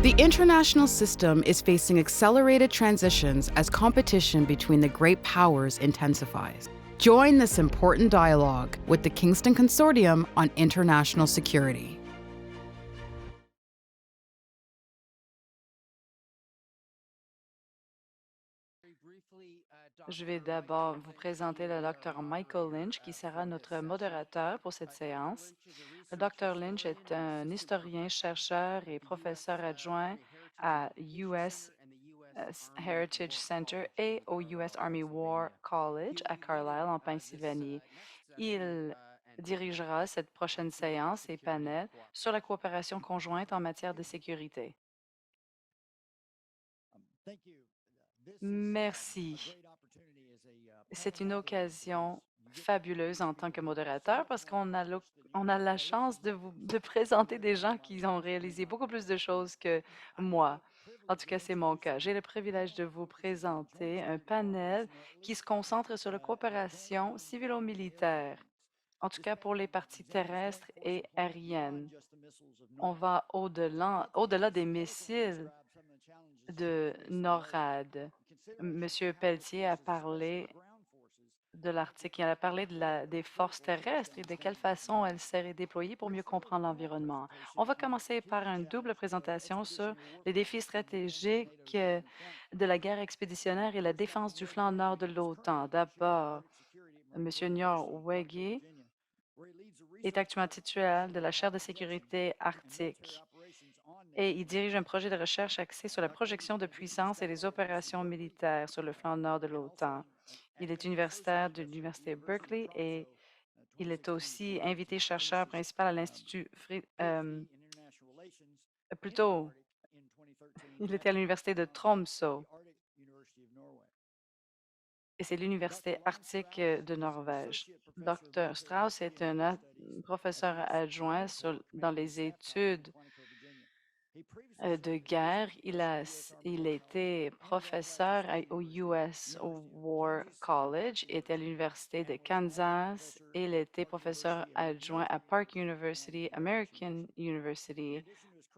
The international system is facing accelerated transitions as competition between the great powers intensifies. Join this important dialogue with the Kingston Consortium on International Security. Je vais d'abord vous présenter le Dr. Michael Lynch, qui sera notre modérateur pour cette séance. Le Dr. Lynch est un historien, chercheur et professeur adjoint à US Heritage Center et au US Army War College à Carlisle, en Pennsylvanie. Il dirigera cette prochaine séance et panel sur la coopération conjointe en matière de sécurité. Merci. C'est une occasion fabuleuse en tant que modérateur parce on a la chance de présenter des gens qui ont réalisé beaucoup plus de choses que moi. En tout cas, c'est mon cas. J'ai le privilège de vous présenter un panel qui se concentre sur la coopération civilo-militaire, en tout cas pour les parties terrestres et aériennes. On va au-delà des missiles de NORAD. Monsieur Pelletier a parlé de l'Arctique. Il a parlé des forces terrestres et de quelle façon elles seraient déployées pour mieux comprendre l'environnement. On va commencer par une double présentation sur les défis stratégiques de la guerre expéditionnaire et la défense du flanc nord de l'OTAN. D'abord, M. Njor-Wege est actuellement titulaire de la chaire de sécurité arctique et il dirige un projet de recherche axé sur la projection de puissance et les opérations militaires sur le flanc nord de l'OTAN. Il est universitaire de l'Université Berkeley et il est aussi invité chercheur principal à l'Institut plutôt, il était à l'Université de Tromsø et c'est l'Université arctique de Norvège. Dr. Strauss est un professeur adjoint dans les études de guerre. Il était professeur au US War College, était à l'Université de Kansas et il était professeur adjoint à Park University, American University,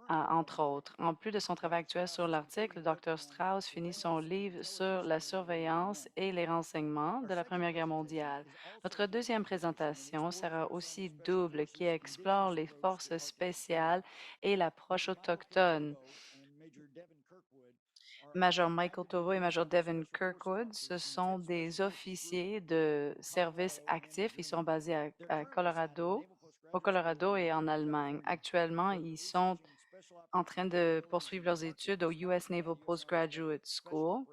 entre autres. En plus de son travail actuel sur l'Arctique, le Dr. Strauss finit son livre sur la surveillance et les renseignements de la Première Guerre mondiale. Notre deuxième présentation sera aussi double, qui explore les forces spéciales et l'approche autochtone. Major Michael Toro et Major Devin Kirkwood, ce sont des officiers de service actifs. Ils sont basés à Colorado, au Colorado et en Allemagne. Actuellement, ils sont en train de poursuivre leurs études au US Naval Postgraduate School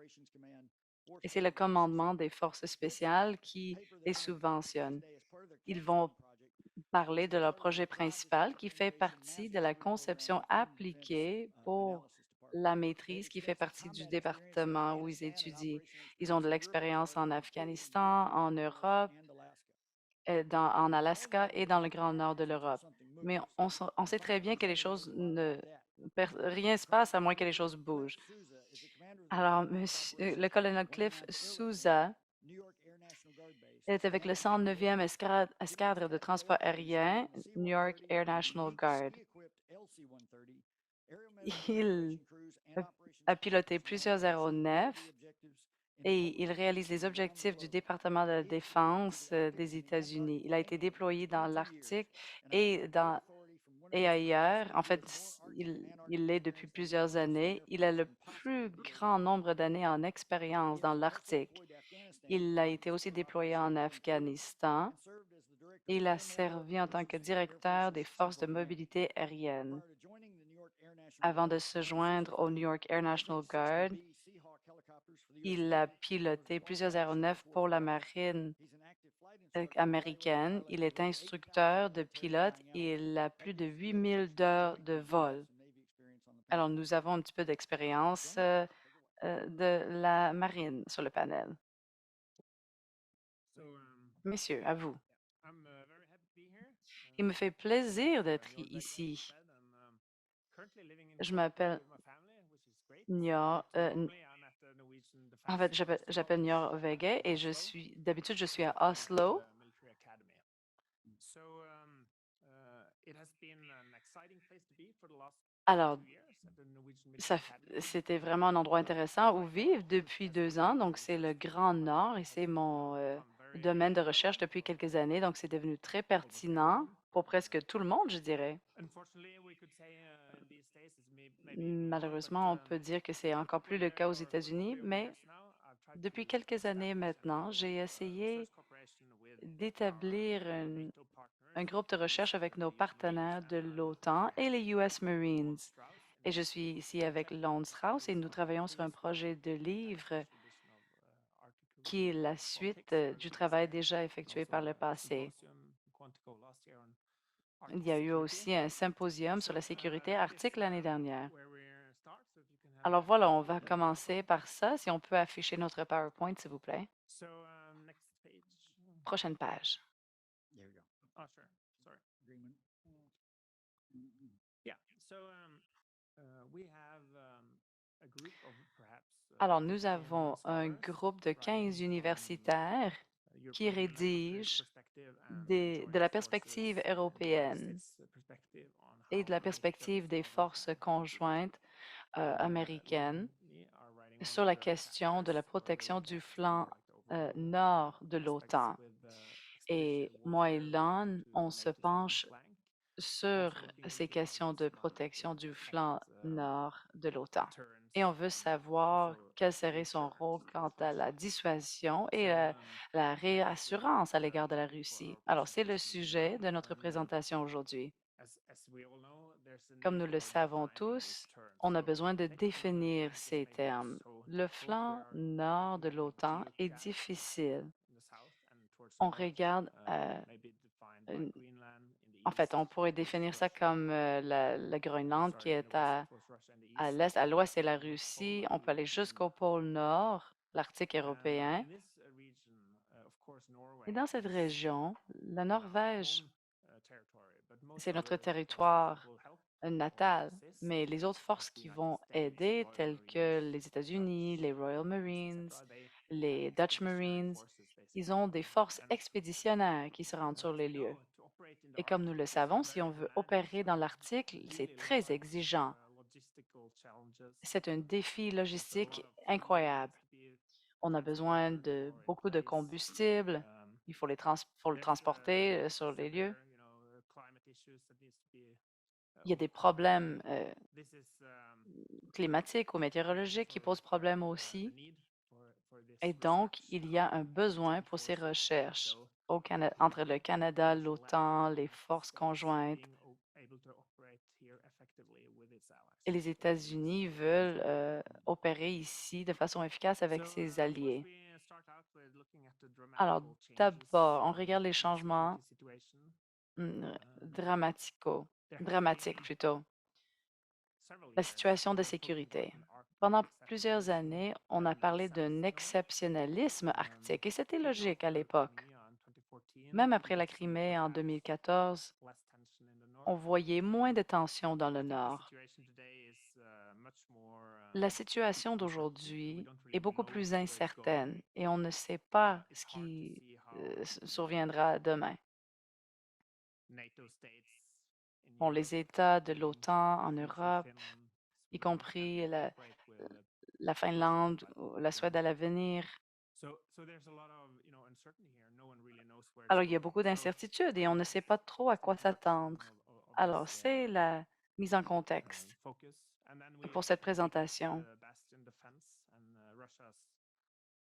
et c'est le commandement des forces spéciales qui les subventionne. Ils vont parler de leur projet principal qui fait partie de la conception appliquée pour la maîtrise qui fait partie du département où ils étudient. Ils ont de l'expérience en Afghanistan, en Europe, en Alaska et dans le Grand Nord de l'Europe. Mais on sait très bien que les choses rien se passe à moins que les choses bougent. Alors, le colonel Cliff Souza est avec le 109e escadre de transport aérien, New York Air National Guard. Il a a piloté plusieurs aéronefs et il réalise les objectifs du département de la Défense des États-Unis. Il a été déployé dans l'Arctique et ailleurs. En fait, il l'est depuis plusieurs années. Il a le plus grand nombre d'années en expérience dans l'Arctique. Il a été aussi déployé en Afghanistan. Il a servi en tant que directeur des forces de mobilité aérienne. Avant de se joindre au New York Air National Guard, il a piloté plusieurs aéronefs pour la marine américaine. Il est instructeur de pilote et il a plus de 8000 d'heures de vol. Alors, nous avons un petit peu d'expérience de la marine sur le panel. Messieurs, à vous. Il me fait plaisir d'être ici. Je m'appelle Nior. En fait, j'appelle Nior Vege et d'habitude, je suis à Oslo. Alors, C'était vraiment un endroit intéressant où vivre depuis 2 ans. Donc, c'est le Grand Nord et c'est mon domaine de recherche depuis quelques années. Donc, c'est devenu très pertinent pour presque tout le monde, je dirais. Malheureusement, on peut dire que c'est encore plus le cas aux États-Unis, mais depuis quelques années maintenant, j'ai essayé d'établir un groupe de recherche avec nos partenaires de l'OTAN et les US Marines. Et je suis ici avec Lone Strauss et nous travaillons sur un projet de livre qui est la suite du travail déjà effectué par le passé. Il y a eu aussi un symposium sur la sécurité arctique l'année dernière. Alors voilà, on va commencer par ça. Si on peut afficher notre PowerPoint, s'il vous plaît. Prochaine page. Alors, nous avons un groupe de 15 universitaires qui rédigent de la perspective européenne et de la perspective des forces conjointes américaines sur la question de la protection du flanc nord de l'OTAN. Et moi et Lon, on se penche sur ces questions de protection du flanc nord de l'OTAN. Et on veut savoir quel serait son rôle quant à la dissuasion et la réassurance à l'égard de la Russie. Alors, c'est le sujet de notre présentation aujourd'hui. Comme nous le savons tous, on a besoin de définir ces termes. Le flanc nord de l'OTAN est difficile. On regarde, une- en fait, on pourrait définir ça comme la Groenland qui est à l'est, à l'ouest, c'est la Russie. On peut aller jusqu'au pôle Nord, l'Arctique européen. Et dans cette région, la Norvège, c'est notre territoire natal, mais les autres forces qui vont aider, telles que les États-Unis, les Royal Marines, les Dutch Marines, ils ont des forces expéditionnaires qui se rendent sur les lieux. Et comme nous le savons, si on veut opérer dans l'Arctique, c'est très exigeant. C'est un défi logistique incroyable. On a besoin de beaucoup de combustible. Faut le transporter sur les lieux. Il y a des problèmes climatiques ou météorologiques qui posent problème aussi. Et donc, il y a un besoin pour ces recherches entre le Canada, l'OTAN, les forces conjointes. Et les États-Unis veulent opérer ici de façon efficace avec ses alliés. Alors, d'abord, on regarde les changements dramatiques plutôt. La situation de sécurité. Pendant plusieurs années, on a parlé d'un exceptionnalisme arctique et c'était logique à l'époque. Même après la Crimée en 2014, on voyait moins de tensions dans le nord. La situation d'aujourd'hui est beaucoup plus incertaine et on ne sait pas ce qui surviendra demain. Bon, les États de l'OTAN en Europe, y compris la Finlande, ou la Suède à l'avenir. Alors, il y a beaucoup d'incertitudes et on ne sait pas trop à quoi s'attendre. Alors, c'est la mise en contexte pour cette présentation.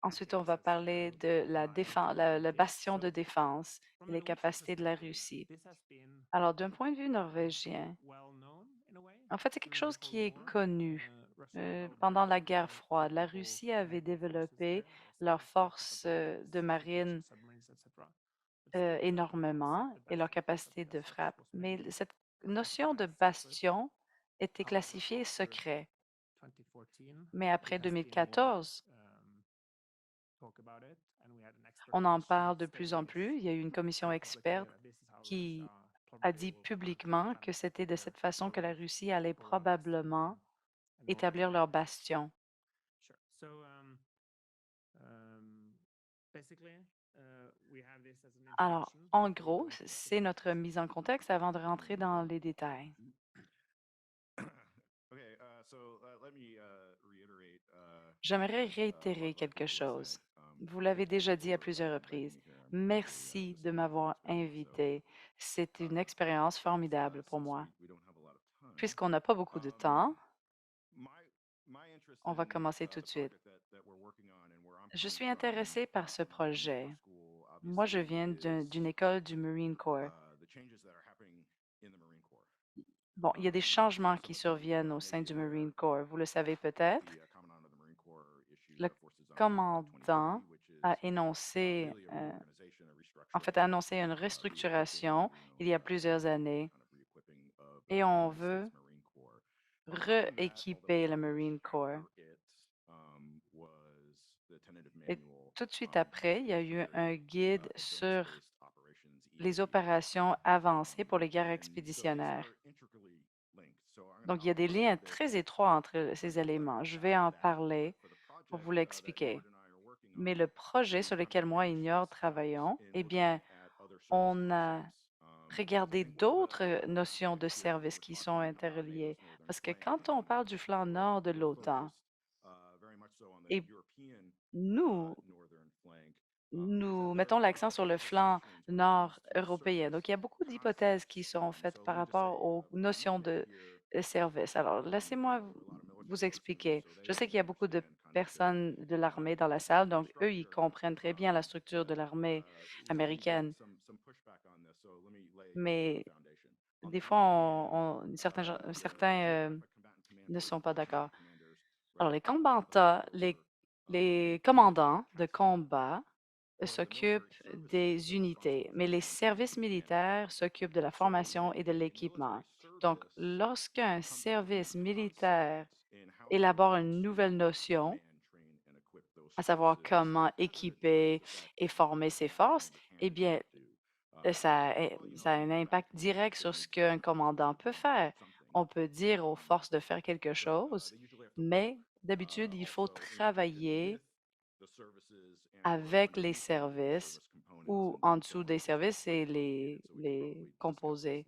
Ensuite, on va parler de la défense, le bastion de défense et les capacités de la Russie. Alors, d'un point de vue norvégien, en fait, c'est quelque chose qui est connu. Pendant la guerre froide, la Russie avait développé leurs forces de marine énormément et leur capacité de frappe. Mais cette notion de bastion était classifiée secret. Mais après 2014, on en parle de plus en plus. Il y a eu une commission experte qui a dit publiquement que c'était de cette façon que la Russie allait probablement établir leur bastion. Alors, en gros, c'est notre mise en contexte avant de rentrer dans les détails. J'aimerais réitérer quelque chose. Vous l'avez déjà dit à plusieurs reprises. Merci de m'avoir invité. C'est une expérience formidable pour moi. Puisqu'on n'a pas beaucoup de temps, on va commencer tout de suite. Je suis intéressé par ce projet. Moi, je viens d'une école du Marine Corps. Bon, il y a des changements qui surviennent au sein du Marine Corps. Vous le savez peut-être. Le commandant a énoncé, a annoncé une restructuration il y a plusieurs années et on veut rééquiper le Marine Corps. Et tout de suite après, il y a eu un guide sur les opérations avancées pour les guerres expéditionnaires. Donc, il y a des liens très étroits entre ces éléments. Je vais en parler pour vous l'expliquer. Mais le projet sur lequel moi et Ignore travaillons, eh bien, on a regardé d'autres notions de service qui sont interreliées. Parce que quand on parle du flanc nord de l'OTAN, et nous, nous mettons l'accent sur le flanc nord européen. Donc, il y a beaucoup d'hypothèses qui sont faites par rapport aux notions de service. Alors, laissez-moi vous expliquer. Je sais qu'il y a beaucoup de personnes de l'armée dans la salle, donc eux, ils comprennent très bien la structure de l'armée américaine. Mais des fois, certains ne sont pas d'accord. Alors, les commandants de combat s'occupent des unités, mais les services militaires s'occupent de la formation et de l'équipement. Donc, lorsqu'un service militaire élabore une nouvelle notion, à savoir comment équiper et former ses forces, eh bien, ça a un impact direct sur ce qu'un commandant peut faire. On peut dire aux forces de faire quelque chose, mais d'habitude, il faut travailler avec les services ou en dessous des services, c'est les composés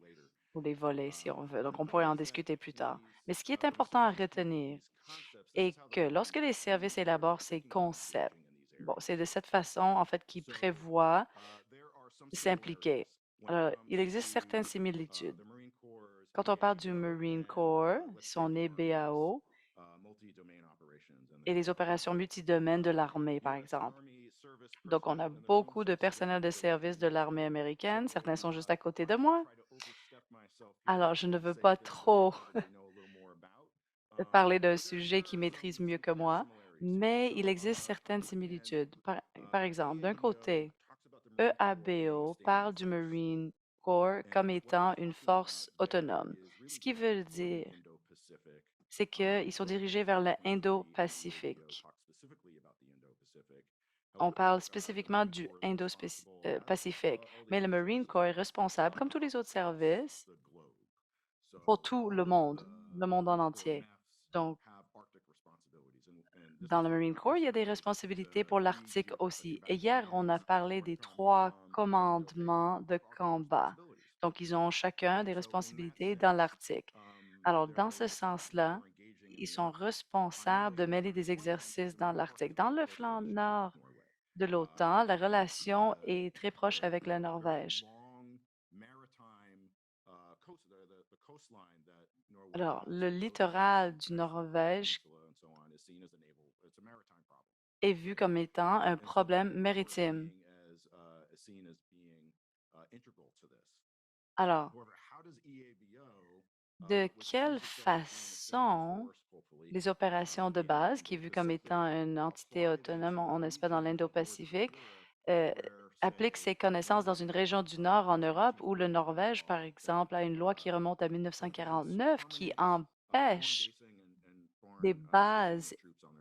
ou les volets, si on veut. Donc, on pourrait en discuter plus tard. Mais ce qui est important à retenir est que lorsque les services élaborent ces concepts, bon, c'est de cette façon, en fait, qu'ils prévoient s'impliquer. Alors, il existe certaines similitudes. Quand on parle du Marine Corps, son EBAO, et les opérations multidomaines de l'armée, par exemple. Donc, on a beaucoup de personnel de service de l'armée américaine. Certains sont juste à côté de moi. Alors, je ne veux pas trop parler d'un sujet qui maîtrise mieux que moi, mais il existe certaines similitudes. Par exemple, d'un côté, EABO parle du Marine Corps comme étant une force autonome, ce qui veut dire, c'est qu'ils sont dirigés vers le Indo-Pacifique. On parle spécifiquement du Indo-Pacifique, mais le Marine Corps est responsable, comme tous les autres services, pour tout le monde en entier. Donc, dans le Marine Corps, il y a des responsabilités pour l'Arctique aussi. Et hier, on a parlé des 3 commandements de combat. Donc, ils ont chacun des responsabilités dans l'Arctique. Alors, dans ce sens-là, ils sont responsables de mener des exercices dans l'Arctique. Dans le flanc nord de l'OTAN, la relation est très proche avec la Norvège. Alors, le littoral du Norvège est vu comme étant un problème maritime. Alors, de quelle façon les opérations de base, qui est vue comme étant une entité autonome, on espère dans l'Indo-Pacifique, euh, applique ses connaissances dans une région du Nord en Europe où le Norvège, par exemple, a une loi qui remonte à 1949 qui empêche des bases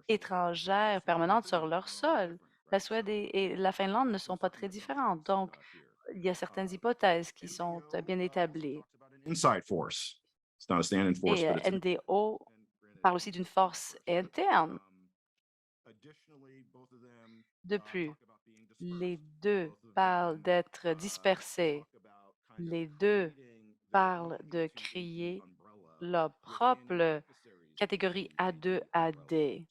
étrangères permanentes sur leur sol. La Suède et la Finlande ne sont pas très différentes. Donc, il y a certaines hypothèses qui sont bien établies. Et NDO parle aussi d'une force interne. De plus, les deux parlent d'être dispersés. Les deux parlent de créer leur propre catégorie A2 à D.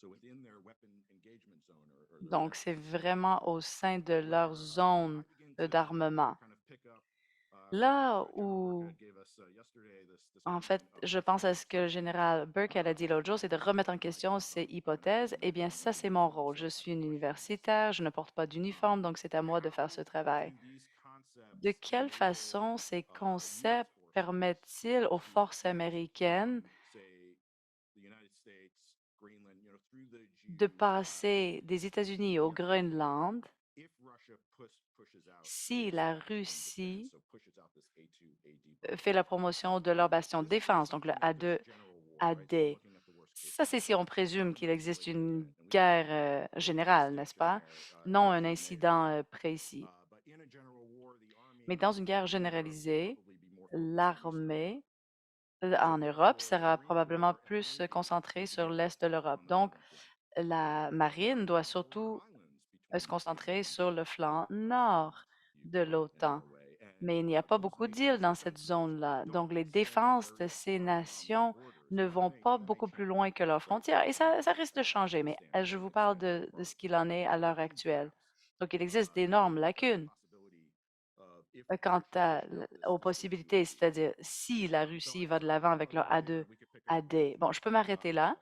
Donc, c'est vraiment au sein de leur zone d'armement. Là où, en fait, je pense à ce que le général Burke elle a dit l'autre jour, c'est de remettre en question ces hypothèses. Eh bien, ça, c'est mon rôle. Je suis une universitaire, je ne porte pas d'uniforme, donc c'est à moi de faire ce travail. De quelle façon ces concepts permettent-ils aux forces américaines de passer des États-Unis au Groenland si la Russie fait la promotion de leur bastion de défense, donc le A2 AD? Ça, c'est si on présume qu'il existe une guerre générale, n'est-ce pas? Non un incident précis. Mais dans une guerre généralisée, l'armée en Europe sera probablement plus concentrée sur l'est de l'Europe. Donc, la marine doit surtout se concentrer sur le flanc nord de l'OTAN. Mais il n'y a pas beaucoup d'îles dans cette zone-là. Donc, les défenses de ces nations ne vont pas beaucoup plus loin que leurs frontières. Et ça risque de changer, mais je vous parle de ce qu'il en est à l'heure actuelle. Donc, il existe d'énormes lacunes quant aux possibilités, c'est-à-dire si la Russie va de l'avant avec leur A2, AD. Bon, je peux m'arrêter là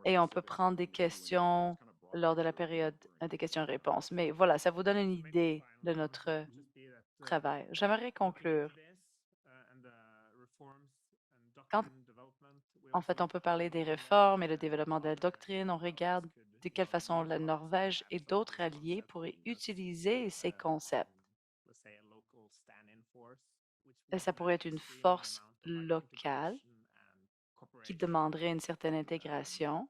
et on peut prendre des questions lors de la période des questions-réponses. Mais voilà, ça vous donne une idée de notre travail. J'aimerais conclure. Quand, en fait, on peut parler des réformes et le développement de la doctrine, on regarde de quelle façon la Norvège et d'autres alliés pourraient utiliser ces concepts. Et ça pourrait être une force locale qui demanderait une certaine intégration.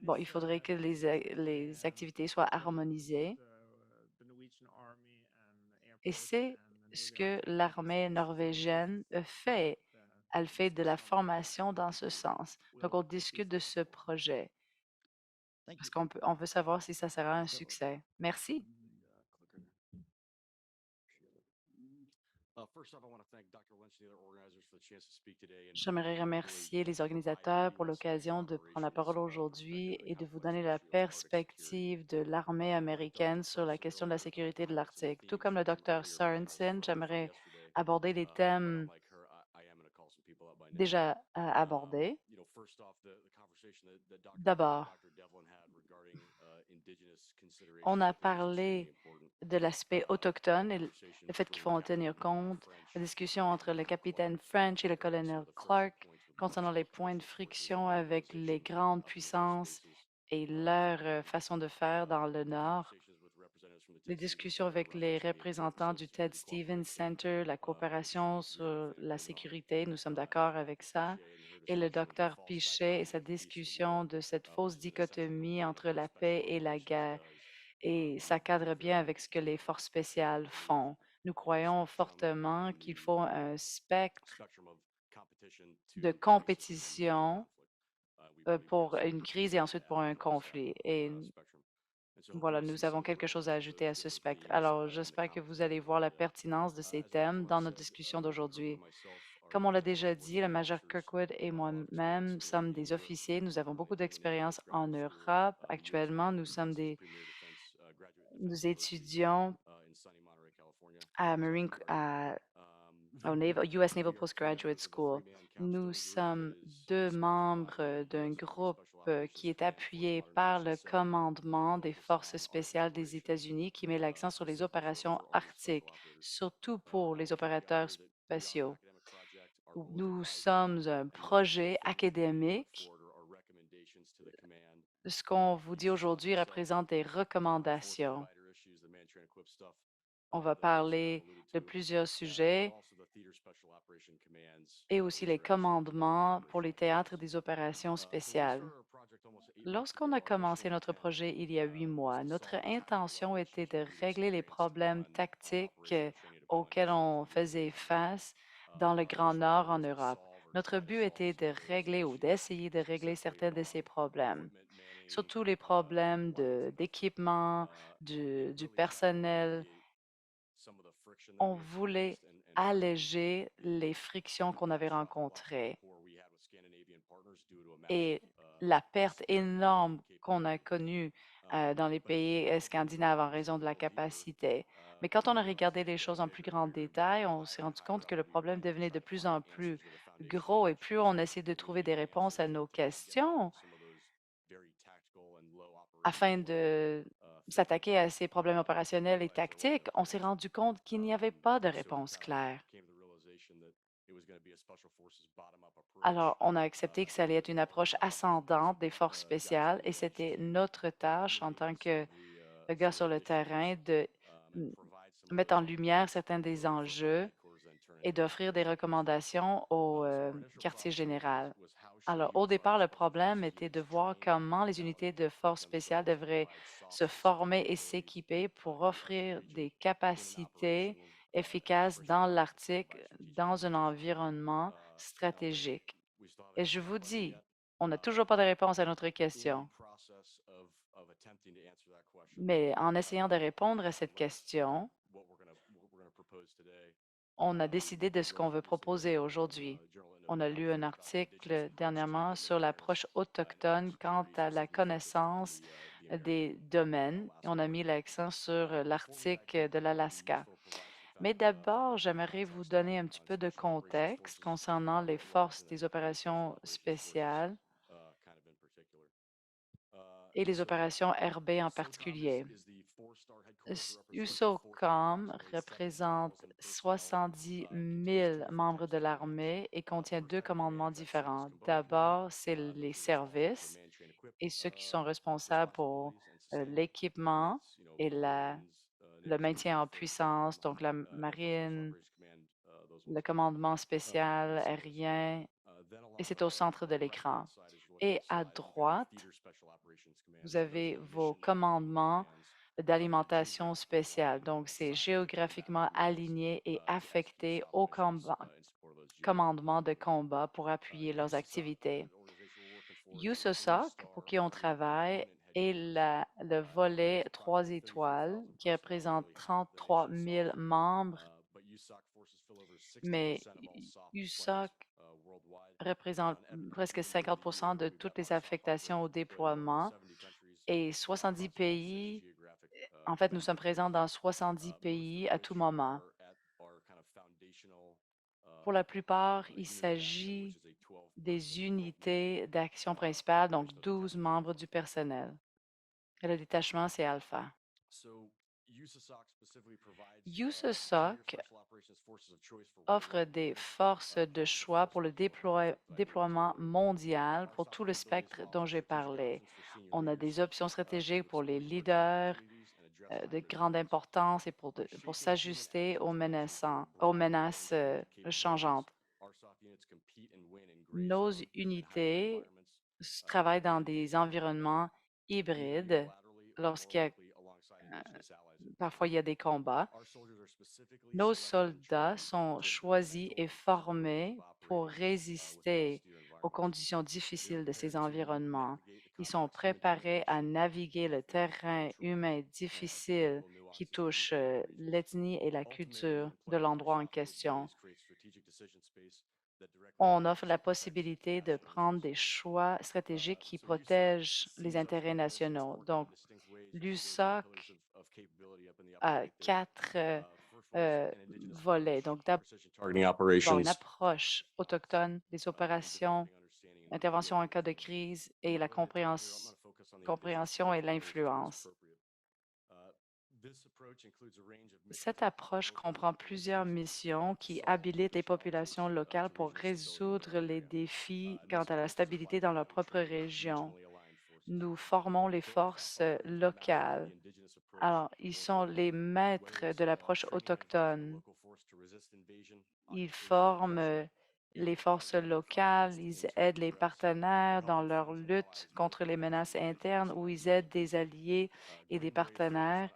Bon, il faudrait que les activités soient harmonisées. Et c'est ce que l'armée norvégienne fait. Elle fait de la formation dans ce sens. Donc, on discute de ce projet parce on veut savoir si ça sera un succès. Merci. J'aimerais remercier les organisateurs pour l'occasion de prendre la parole aujourd'hui et de vous donner la perspective de l'armée américaine sur la question de la sécurité de l'Arctique. Tout comme le docteur Sorensen, j'aimerais aborder les thèmes déjà abordés. D'abord, on a parlé de l'aspect autochtone et le fait qu'il faut en tenir compte, la discussion entre le capitaine French et le colonel Clark concernant les points de friction avec les grandes puissances et leur façon de faire dans le Nord, les discussions avec les représentants du Ted Stevens Center, la coopération sur la sécurité, nous sommes d'accord avec ça, et le docteur Pichet et sa discussion de cette fausse dichotomie entre la paix et la guerre. Et ça cadre bien avec ce que les forces spéciales font. Nous croyons fortement qu'il faut un spectre de compétition pour une crise et ensuite pour un conflit. Et voilà, nous avons quelque chose à ajouter à ce spectre. Alors, j'espère que vous allez voir la pertinence de ces thèmes dans notre discussion d'aujourd'hui. Comme on l'a déjà dit, le major Kirkwood et moi-même sommes des officiers. Nous avons beaucoup d'expérience en Europe. Actuellement, nous étudions à au US Naval Postgraduate School. Nous sommes deux membres d'un groupe qui est appuyé par le commandement des forces spéciales des États-Unis qui met l'accent sur les opérations arctiques, surtout pour les opérateurs spatiaux. Nous sommes un projet académique. Ce qu'on vous dit aujourd'hui représente des recommandations. On va parler de plusieurs sujets et aussi les commandements pour les théâtres des opérations spéciales. Lorsqu'on a commencé notre projet il y a 8 mois, notre intention était de régler les problèmes tactiques auxquels on faisait face dans le Grand Nord en Europe. Notre but était de régler ou d'essayer de régler certains de ces problèmes, surtout les problèmes d'équipement, du personnel. On voulait alléger les frictions qu'on avait rencontrées et la perte énorme qu'on a connue dans les pays scandinaves en raison de la capacité. Mais quand on a regardé les choses en plus grand détail, on s'est rendu compte que le problème devenait de plus en plus gros et plus on essayait de trouver des réponses à nos questions afin de s'attaquer à ces problèmes opérationnels et tactiques, on s'est rendu compte qu'il n'y avait pas de réponse claire. Alors, on a accepté que ça allait être une approche ascendante des forces spéciales et c'était notre tâche en tant que gars sur le terrain de mm, mettre en lumière certains des enjeux et d'offrir des recommandations au quartier général. Alors, au départ, le problème était de voir comment les unités de force spéciales devraient se former et s'équiper pour offrir des capacités efficaces dans l'Arctique, dans un environnement stratégique. Et je vous dis, on n'a toujours pas de réponse à notre question. Mais en essayant de répondre à cette question, on a décidé de ce qu'on veut proposer aujourd'hui. On a lu un article dernièrement sur l'approche autochtone quant à la connaissance des domaines. On a mis l'accent sur l'Arctique de l'Alaska. Mais d'abord, j'aimerais vous donner un petit peu de contexte concernant les forces des opérations spéciales et les opérations RB en particulier. USOCOM représente 70 000 membres de l'armée et contient deux commandements différents. D'abord, c'est les services et ceux qui sont responsables pour l'équipement et le maintien en puissance, donc la marine, le commandement spécial aérien, et c'est au centre de l'écran. Et à droite, vous avez vos commandements d'alimentation spéciale. Donc, c'est géographiquement aligné et affecté au commandement de combat pour appuyer leurs activités. USOSOC, pour qui on travaille, est le volet 3 étoiles qui représente 33 000 membres, mais USOC représente presque 50 de toutes les affectations au déploiement et 70 pays. En fait, nous sommes présents dans 70 pays à tout moment. Pour la plupart, il s'agit des unités d'action principale, donc 12 membres du personnel. Et le détachement, c'est Alpha. USOSOC offre des forces de choix pour le déploiement mondial pour tout le spectre dont j'ai parlé. On a des options stratégiques pour les leaders de grande importance et pour s'ajuster aux menaces changeantes. Nos unités travaillent dans des environnements hybrides lorsqu'il y a parfois il y a des combats. Nos soldats sont choisis et formés pour résister aux conditions difficiles de ces environnements. Ils sont préparés à naviguer le terrain humain difficile qui touche l'ethnie et la culture de l'endroit en question. On offre la possibilité de prendre des choix stratégiques qui protègent les intérêts nationaux. Donc, l'USOC a quatre volets. Donc, d'abord, une approche autochtone des opérations, intervention en cas de crise et la compréhension et l'influence. Cette approche comprend plusieurs missions qui habilitent les populations locales pour résoudre les défis quant à la stabilité dans leur propre région. Nous formons les forces locales. Alors, ils sont les maîtres de l'approche autochtone. Ils forment les forces locales, ils aident les partenaires dans leur lutte contre les menaces internes ou ils aident des alliés et des partenaires.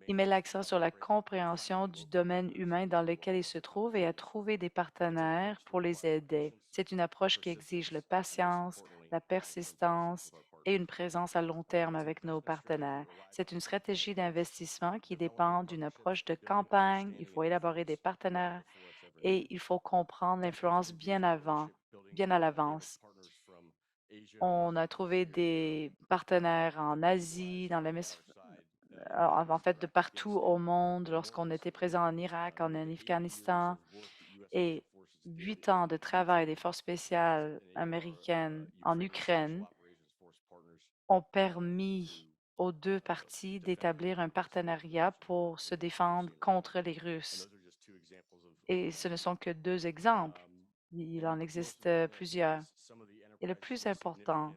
Il met l'accent sur la compréhension du domaine humain dans lequel ils se trouvent et à trouver des partenaires pour les aider. C'est une approche qui exige la patience, la persistance et une présence à long terme avec nos partenaires. C'est une stratégie d'investissement qui dépend d'une approche de campagne. Il faut élaborer des partenaires et il faut comprendre l'influence bien à l'avance. On a trouvé des partenaires en Asie, dans l'hémisphère, en fait, de partout au monde lorsqu'on était présent en Irak, en Afghanistan, et 8 ans de travail des forces spéciales américaines en Ukraine ont permis aux deux parties d'établir un partenariat pour se défendre contre les Russes. Et ce ne sont que deux exemples. Il en existe plusieurs. Et le plus important,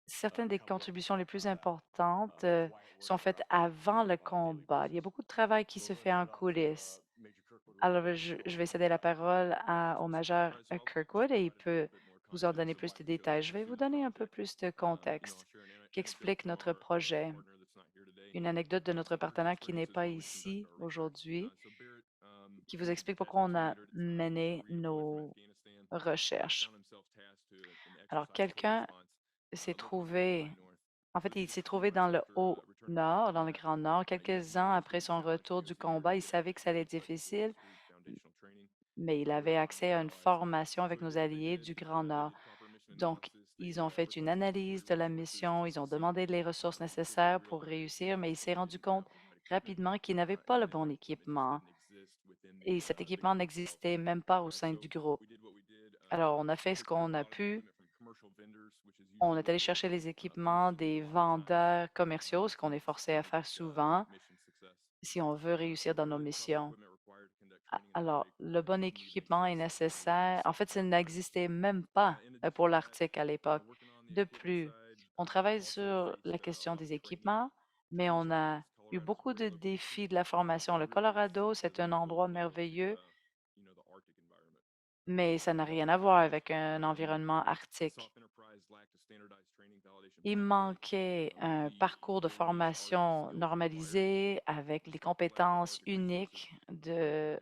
certaines des contributions les plus importantes sont faites avant le combat. Il y a beaucoup de travail qui se fait en coulisses. Alors, je vais céder la parole au major Kirkwood et il peut vous en donner plus de détails. Je vais vous donner un peu plus de contexte qui explique notre projet. Une anecdote de notre partenaire qui n'est pas ici aujourd'hui, qui vous explique pourquoi on a mené nos recherches. Alors, quelqu'un s'est trouvé, en fait, il s'est trouvé dans le haut nord, dans le Grand Nord, quelques ans après son retour du combat. Il savait que ça allait être difficile, mais il avait accès à une formation avec nos alliés du Grand Nord. Donc, ils ont fait une analyse de la mission, ils ont demandé les ressources nécessaires pour réussir, mais il s'est rendu compte rapidement qu'il n'avait pas le bon équipement et cet équipement n'existait même pas au sein du groupe. Alors, on a fait ce qu'on a pu. On est allé chercher les équipements des vendeurs commerciaux, ce qu'on est forcé à faire souvent si on veut réussir dans nos missions. Alors, le bon équipement est nécessaire. En fait, ça n'existait même pas pour l'Arctique à l'époque. De plus, on travaille sur la question des équipements, mais on a eu beaucoup de défis de la formation. Le Colorado, c'est un endroit merveilleux, mais ça n'a rien à voir avec un environnement arctique. Il manquait un parcours de formation normalisé avec les compétences uniques de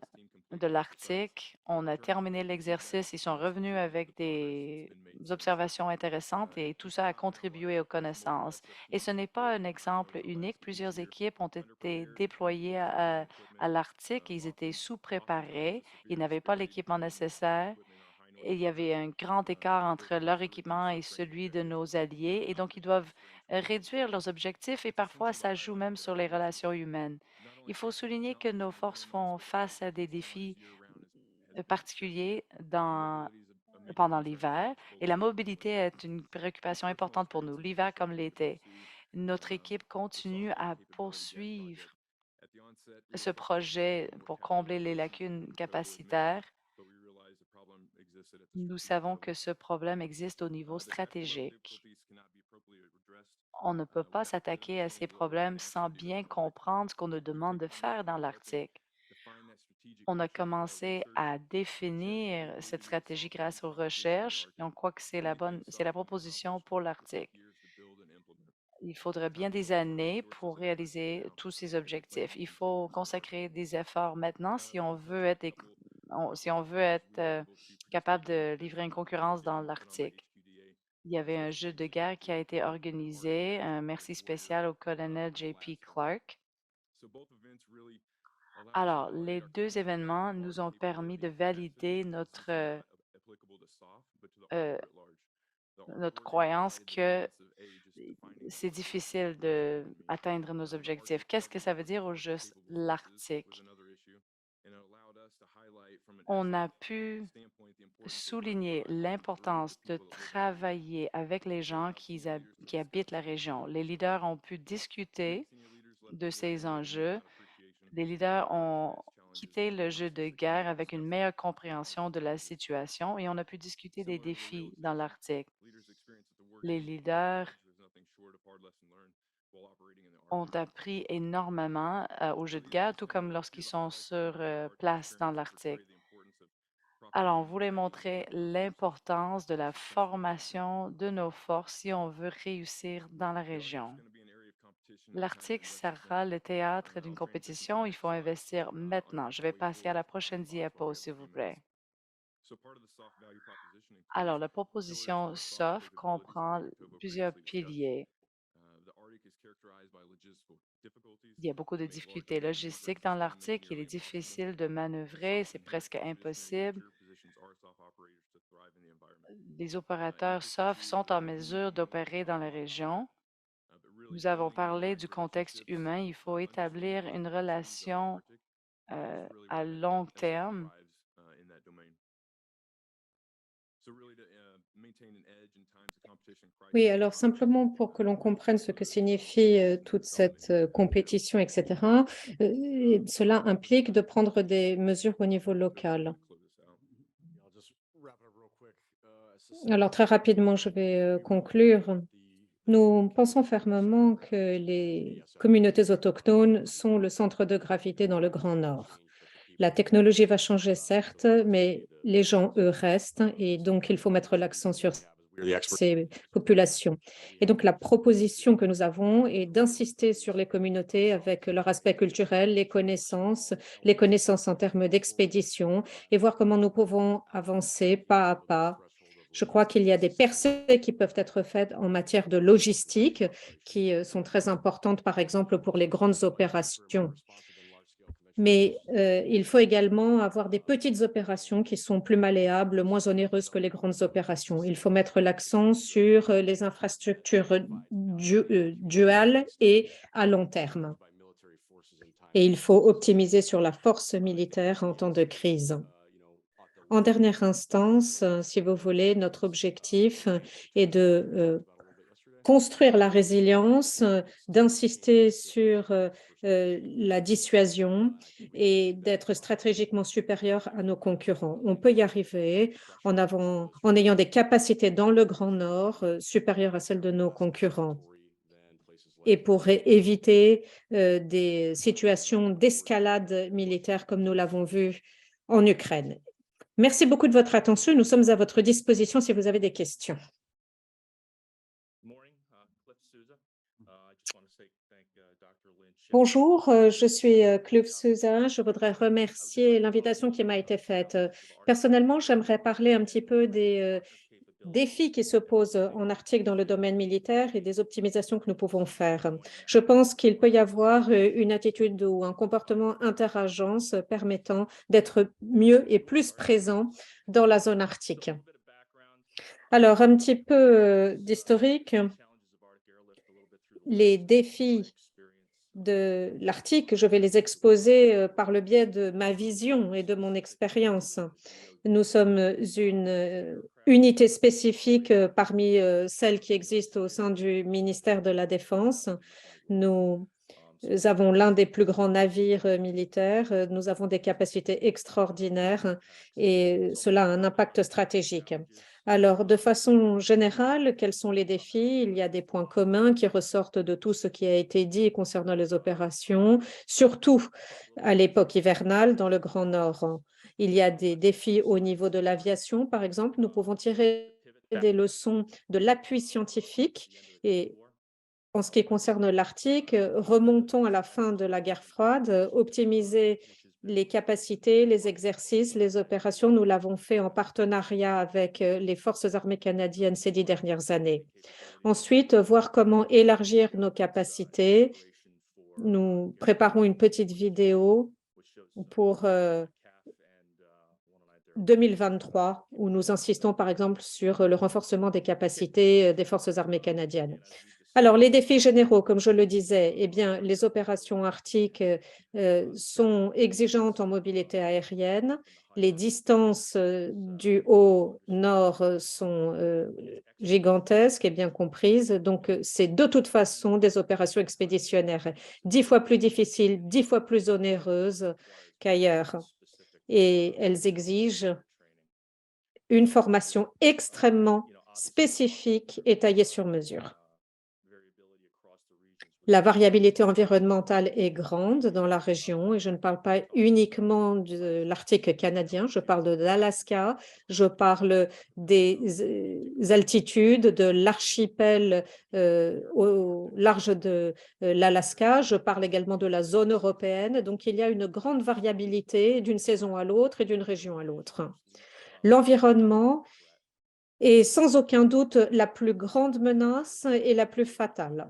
l'Arctique. On a terminé l'exercice. Ils sont revenus avec des observations intéressantes et tout ça a contribué aux connaissances. Et ce n'est pas un exemple unique. Plusieurs équipes ont été déployées à l'Arctique. Ils étaient sous-préparés. Ils n'avaient pas l'équipement nécessaire. Et il y avait un grand écart entre leur équipement et celui de nos alliés, et donc ils doivent réduire leurs objectifs et parfois ça joue même sur les relations humaines. Il faut souligner que nos forces font face à des défis particuliers pendant l'hiver et la mobilité est une préoccupation importante pour nous, l'hiver comme l'été. Notre équipe continue à poursuivre ce projet pour combler les lacunes capacitaires. Nous savons que ce problème existe au niveau stratégique. On ne peut pas s'attaquer à ces problèmes sans bien comprendre ce qu'on nous demande de faire dans l'Arctique. On a commencé à définir cette stratégie grâce aux recherches et on croit que c'est la proposition pour l'Arctique. Il faudrait bien des années pour réaliser tous ces objectifs. Il faut consacrer des efforts maintenant si on veut être, si on veut être capable de livrer une concurrence dans l'Arctique. Il y avait un jeu de guerre qui a été organisé. Un merci spécial au colonel J.P. Clark. Alors, les deux événements nous ont permis de valider euh, notre croyance que c'est difficile d'atteindre nos objectifs. Qu'est-ce que ça veut dire au juste l'Arctique? On a pu souligner l'importance de travailler avec les gens qui habitent la région. Les leaders ont pu discuter de ces enjeux. Les leaders ont quitté le jeu de guerre avec une meilleure compréhension de la situation et on a pu discuter des défis dans l'Arctique. Les leaders ont appris énormément au jeu de guerre, tout comme lorsqu'ils sont sur place dans l'Arctique. Alors, on voulait montrer l'importance de la formation de nos forces si on veut réussir dans la région. L'Arctique sera le théâtre d'une compétition. Il faut investir maintenant. Je vais passer à la prochaine diapo, s'il vous plaît. Alors, la proposition SOF comprend plusieurs piliers. Il y a beaucoup de difficultés logistiques dans l'Arctique. Il est difficile de manœuvrer, c'est presque impossible. Les opérateurs SOF sont en mesure d'opérer dans la région. Nous avons parlé du contexte humain. Il faut établir une relation à long terme. Oui, alors simplement pour que l'on comprenne ce que signifie toute cette compétition, etc., cela implique de prendre des mesures au niveau local. Alors très rapidement, je vais conclure. Nous pensons fermement que les communautés autochtones sont le centre de gravité dans le Grand Nord. La technologie va changer, certes, mais les gens, eux, restent et donc il faut mettre l'accent sur ces populations. Et donc la proposition que nous avons est d'insister sur les communautés avec leur aspect culturel, les connaissances en termes d'expédition et voir comment nous pouvons avancer pas à pas. Je crois qu'il y a des percées qui peuvent être faites en matière de logistique qui sont très importantes, par exemple, pour les grandes opérations. Mais il faut également avoir des petites opérations qui sont plus malléables, moins onéreuses que les grandes opérations. Il faut mettre l'accent sur les infrastructures duales et à long terme. Et il faut optimiser sur la force militaire en temps de crise. En dernière instance, si vous voulez, notre objectif est de construire la résilience, d'insister sur la dissuasion et d'être stratégiquement supérieur à nos concurrents. On peut y arriver en ayant des capacités dans le Grand Nord supérieures à celles de nos concurrents et pour éviter des situations d'escalade militaire comme nous l'avons vu en Ukraine. Merci beaucoup de votre attention. Nous sommes à votre disposition si vous avez des questions. Bonjour, je suis Club Souza. Je voudrais remercier l'invitation qui m'a été faite. Personnellement, j'aimerais parler un petit peu des défis qui se posent en Arctique dans le domaine militaire et des optimisations que nous pouvons faire. Je pense qu'il peut y avoir une attitude ou un comportement interagence permettant d'être mieux et plus présent dans la zone arctique. Alors, un petit peu d'historique. Les défis de l'Arctique, je vais les exposer par le biais de ma vision et de mon expérience. Nous sommes une unité spécifique parmi celles qui existent au sein du ministère de la Défense. Nous avons l'un des plus grands navires militaires. Nous avons des capacités extraordinaires et cela a un impact stratégique. Alors, de façon générale, quels sont les défis? Il y a des points communs qui ressortent de tout ce qui a été dit concernant les opérations, surtout à l'époque hivernale dans le Grand Nord. Il y a des défis au niveau de l'aviation, par exemple. Nous pouvons tirer des leçons de l'appui scientifique et en ce qui concerne l'Arctique, remontons à la fin de la guerre froide, optimiser les capacités, les exercices, les opérations. Nous l'avons fait en partenariat avec les forces armées canadiennes ces 10 dernières années. Ensuite, voir comment élargir nos capacités. Nous préparons une petite vidéo pour 2023 où nous insistons par exemple sur le renforcement des capacités des forces armées canadiennes. Alors, les défis généraux, comme je le disais, eh bien, les opérations arctiques sont exigeantes en mobilité aérienne. Les distances du haut nord sont gigantesques et bien comprises. Donc, c'est de toute façon des opérations expéditionnaires 10 fois plus difficiles, 10 fois plus onéreuses qu'ailleurs. Et elles exigent une formation extrêmement spécifique et taillée sur mesure. La variabilité environnementale est grande dans la région et je ne parle pas uniquement de l'Arctique canadien, je parle de l'Alaska, je parle des altitudes de l'archipel au large de l'Alaska, je parle également de la zone européenne. Donc, il y a une grande variabilité d'une saison à l'autre et d'une région à l'autre. L'environnement est sans aucun doute la plus grande menace et la plus fatale.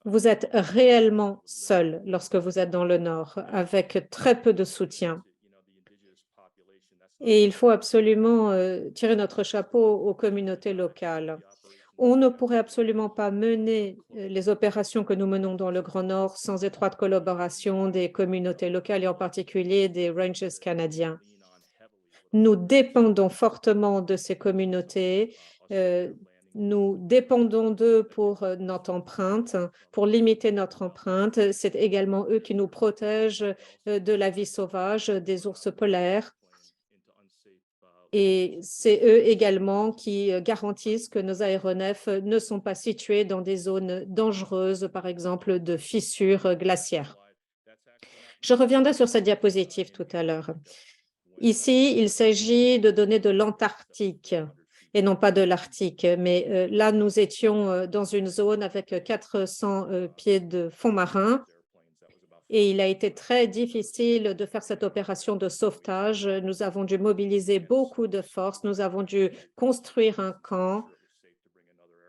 Vous êtes réellement seul lorsque vous êtes dans le Nord, avec très peu de soutien. Et il faut absolument tirer notre chapeau aux communautés locales. On ne pourrait absolument pas mener les opérations que nous menons dans le Grand Nord sans étroite collaboration des communautés locales et en particulier des Rangers canadiens. Nous dépendons fortement de ces communautés. Nous dépendons d'eux pour notre empreinte, pour limiter notre empreinte. C'est également eux qui nous protègent de la vie sauvage, des ours polaires. Et c'est eux également qui garantissent que nos aéronefs ne sont pas situés dans des zones dangereuses, par exemple de fissures glaciaires. Je reviendrai sur cette diapositive tout à l'heure. Ici, il s'agit de données de l'Antarctique et non pas de l'Arctique. Mais là, nous étions dans une zone avec 400 pieds de fond marin et il a été très difficile de faire cette opération de sauvetage. Nous avons dû mobiliser beaucoup de forces, nous avons dû construire un camp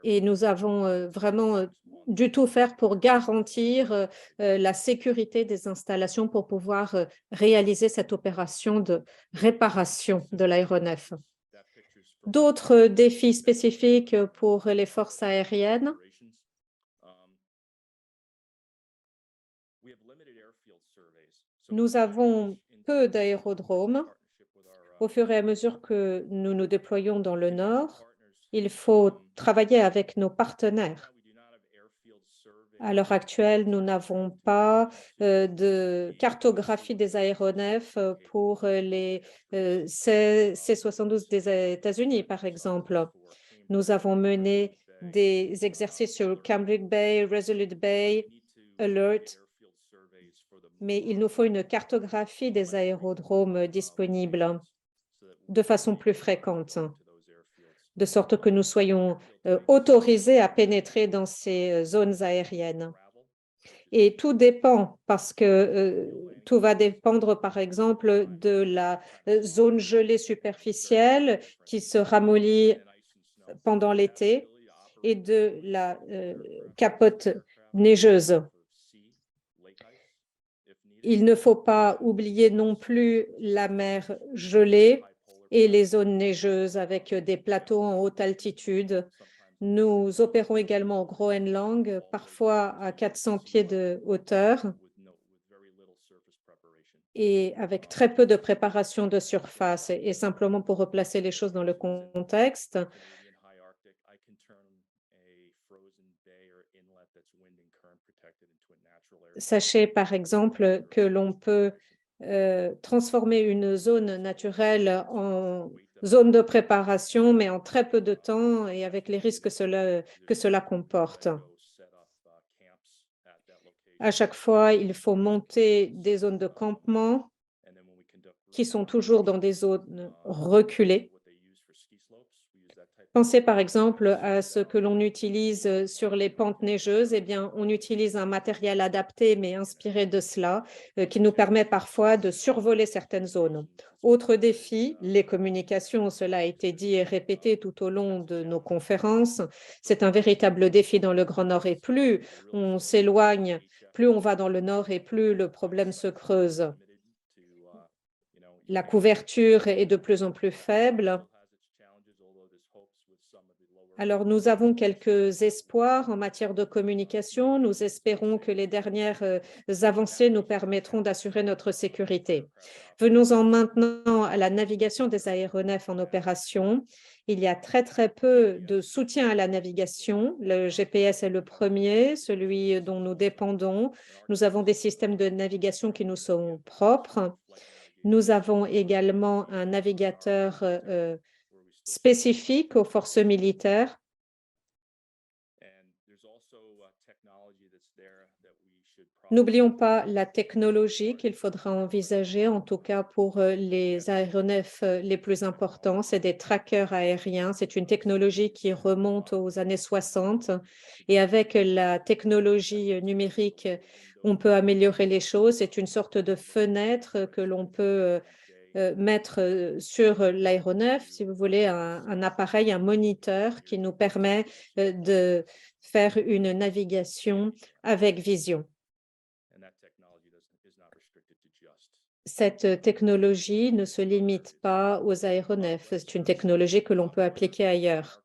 et nous avons vraiment dû tout faire pour garantir la sécurité des installations pour pouvoir réaliser cette opération de réparation de l'aéronef. D'autres défis spécifiques pour les forces aériennes. Nous avons peu d'aérodromes. Au fur et à mesure que nous nous déployons dans le Nord, il faut travailler avec nos partenaires. À l'heure actuelle, nous n'avons pas de cartographie des aéronefs pour les C-72 des États-Unis, par exemple. Nous avons mené des exercices sur Cambric Bay, Resolute Bay, Alert, mais il nous faut une cartographie des aérodromes disponibles de façon plus fréquente, de sorte que nous soyons autorisés à pénétrer dans ces zones aériennes. Et tout dépend parce que tout va dépendre, par exemple, de la zone gelée superficielle qui se ramollit pendant l'été et de la capote neigeuse. Il ne faut pas oublier non plus la mer gelée et les zones neigeuses avec des plateaux en haute altitude. Nous opérons également au Groenland, parfois à 400 pieds de hauteur et avec très peu de préparation de surface. Et simplement pour replacer les choses dans le contexte, sachez par exemple que l'on peut transformer une zone naturelle en zone de préparation, mais en très peu de temps et avec les risques que cela comporte. À chaque fois, il faut monter des zones de campement qui sont toujours dans des zones reculées. Pensez par exemple à ce que l'on utilise sur les pentes neigeuses. Eh bien, on utilise un matériel adapté, mais inspiré de cela, qui nous permet parfois de survoler certaines zones. Autre défi, les communications. Cela a été dit et répété tout au long de nos conférences. C'est un véritable défi dans le Grand Nord et plus on s'éloigne, plus on va dans le Nord et plus le problème se creuse. La couverture est de plus en plus faible. Alors, nous avons quelques espoirs en matière de communication. Nous espérons que les dernières avancées nous permettront d'assurer notre sécurité. Venons-en maintenant à la navigation des aéronefs en opération. Il y a très peu de soutien à la navigation. Le GPS est le premier, celui dont nous dépendons. Nous avons des systèmes de navigation qui nous sont propres. Nous avons également un navigateur spécifique aux forces militaires. N'oublions pas la technologie qu'il faudra envisager, en tout cas pour les aéronefs les plus importants, c'est des trackers aériens. C'est une technologie qui remonte aux années 60 et avec la technologie numérique, on peut améliorer les choses. C'est une sorte de fenêtre que l'on peut mettre sur l'aéronef, si vous voulez, un appareil, un moniteur qui nous permet de faire une navigation avec vision. Cette technologie ne se limite pas aux aéronefs, c'est une technologie que l'on peut appliquer ailleurs.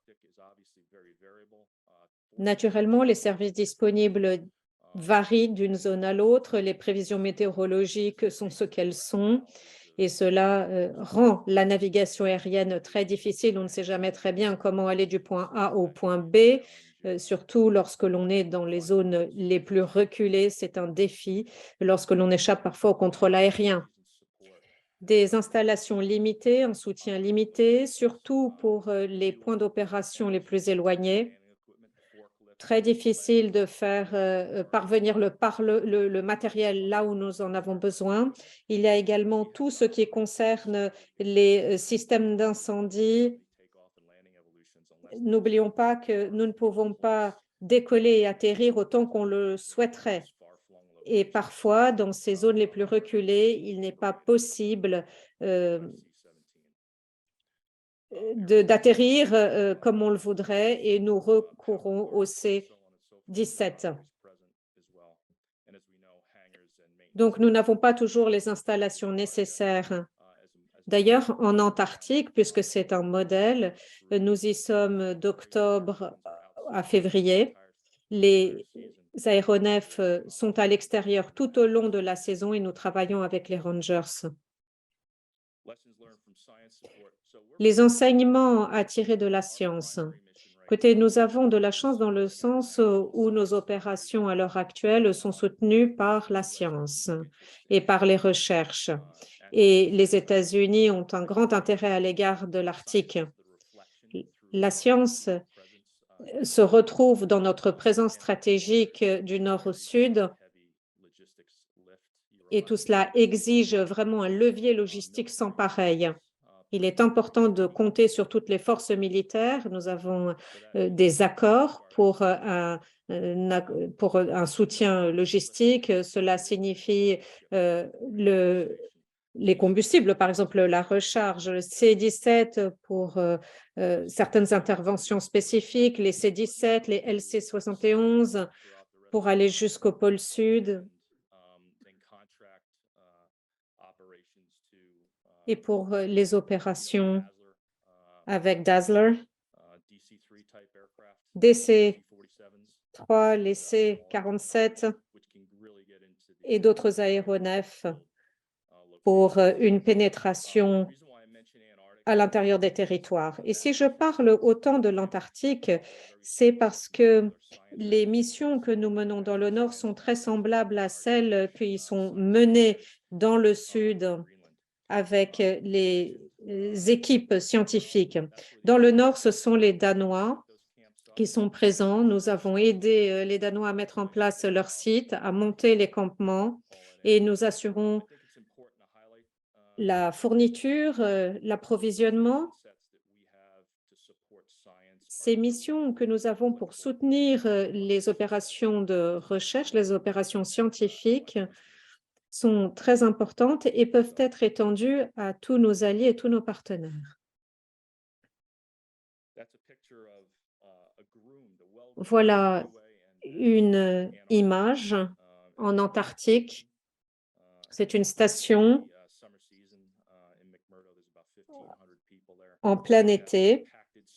Naturellement, les services disponibles varient d'une zone à l'autre, les prévisions météorologiques sont ce qu'elles sont, et cela rend la navigation aérienne très difficile. On ne sait jamais très bien comment aller du point A au point B, surtout lorsque l'on est dans les zones les plus reculées, c'est un défi, lorsque l'on échappe parfois au contrôle aérien. Des installations limitées, un soutien limité, surtout pour les points d'opération les plus éloignés. Très difficile de faire parvenir le matériel là où nous en avons besoin. Il y a également tout ce qui concerne les systèmes d'incendie. N'oublions pas que nous ne pouvons pas décoller et atterrir autant qu'on le souhaiterait. Et parfois, dans ces zones les plus reculées, il n'est pas possible d'atterrir comme on le voudrait, et nous recourons au C-17. Donc, nous n'avons pas toujours les installations nécessaires. D'ailleurs, en Antarctique, puisque c'est un modèle, nous y sommes d'octobre à février. Les aéronefs sont à l'extérieur tout au long de la saison et nous travaillons avec les rangers. Les enseignements à tirer de la science. Écoutez, nous avons de la chance dans le sens où nos opérations à l'heure actuelle sont soutenues par la science et par les recherches. Et les États-Unis ont un grand intérêt à l'égard de l'Arctique. La science se retrouve dans notre présence stratégique du nord au sud, et tout cela exige vraiment un levier logistique sans pareil. Il est important de compter sur toutes les forces militaires. Nous avons des accords pour un soutien logistique. Cela signifie les combustibles, par exemple la recharge, le C-17 pour certaines interventions spécifiques, les C-17, les LC-71 pour aller jusqu'au pôle Sud, et pour les opérations avec Dazzler, DC-3, les C-47 et d'autres aéronefs pour une pénétration à l'intérieur des territoires. Et si je parle autant de l'Antarctique, c'est parce que les missions que nous menons dans le Nord sont très semblables à celles qui sont menées dans le Sud avec les équipes scientifiques. Dans le Nord, ce sont les Danois qui sont présents. Nous avons aidé les Danois à mettre en place leur site, à monter les campements, et nous assurons la fourniture, l'approvisionnement. Ces missions que nous avons pour soutenir les opérations de recherche, les opérations scientifiques, sont très importantes et peuvent être étendues à tous nos alliés et tous nos partenaires. Voilà une image en Antarctique. C'est une station en plein été.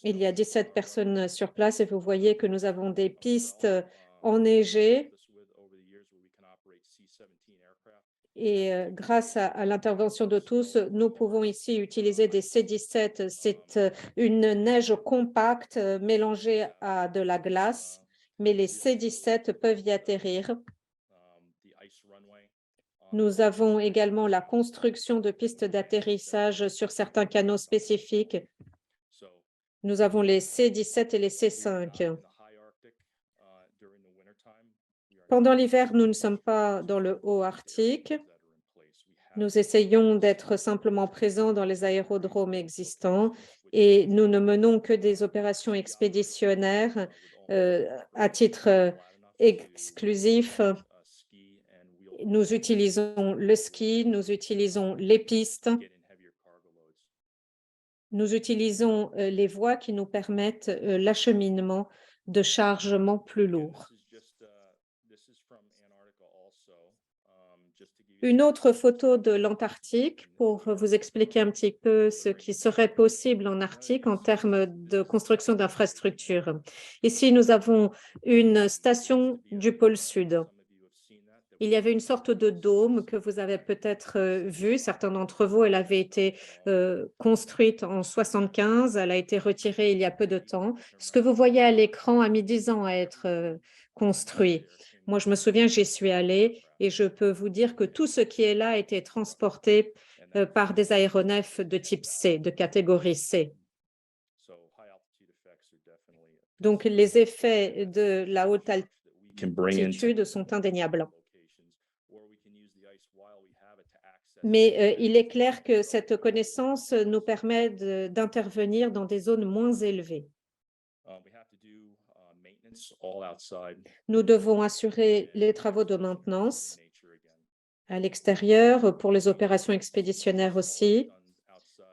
Il y a 17 personnes sur place et vous voyez que nous avons des pistes enneigées. Et grâce à l'intervention de tous, nous pouvons ici utiliser des C-17. C'est une neige compacte mélangée à de la glace, mais les C-17 peuvent y atterrir. Nous avons également la construction de pistes d'atterrissage sur certains canaux spécifiques. Nous avons les C-17 et les C-5. Pendant l'hiver, nous ne sommes pas dans le haut Arctique. Nous essayons d'être simplement présents dans les aérodromes existants et nous ne menons que des opérations expéditionnaires à titre exclusif. Nous utilisons le ski, nous utilisons les pistes Nous utilisons les voies qui nous permettent l'acheminement de chargements plus lourds. Une autre photo de l'Antarctique pour vous expliquer un petit peu ce qui serait possible en Arctique en termes de construction d'infrastructures. Ici, nous avons une station du pôle Sud. Il y avait une sorte de dôme que vous avez peut-être vu. Certains d'entre vous, elle avait été construite en 75. Elle a été retirée il y a peu de temps. Ce que vous voyez à l'écran a mis 10 ans à être construit. Moi, je me souviens, j'y suis allée et je peux vous dire que tout ce qui est là a été transporté par des aéronefs de type C, de catégorie C. Donc, les effets de la haute altitude sont indéniables. Mais il est clair que cette connaissance nous permet d'intervenir dans des zones moins élevées. Nous devons assurer les travaux de maintenance à l'extérieur pour les opérations expéditionnaires aussi.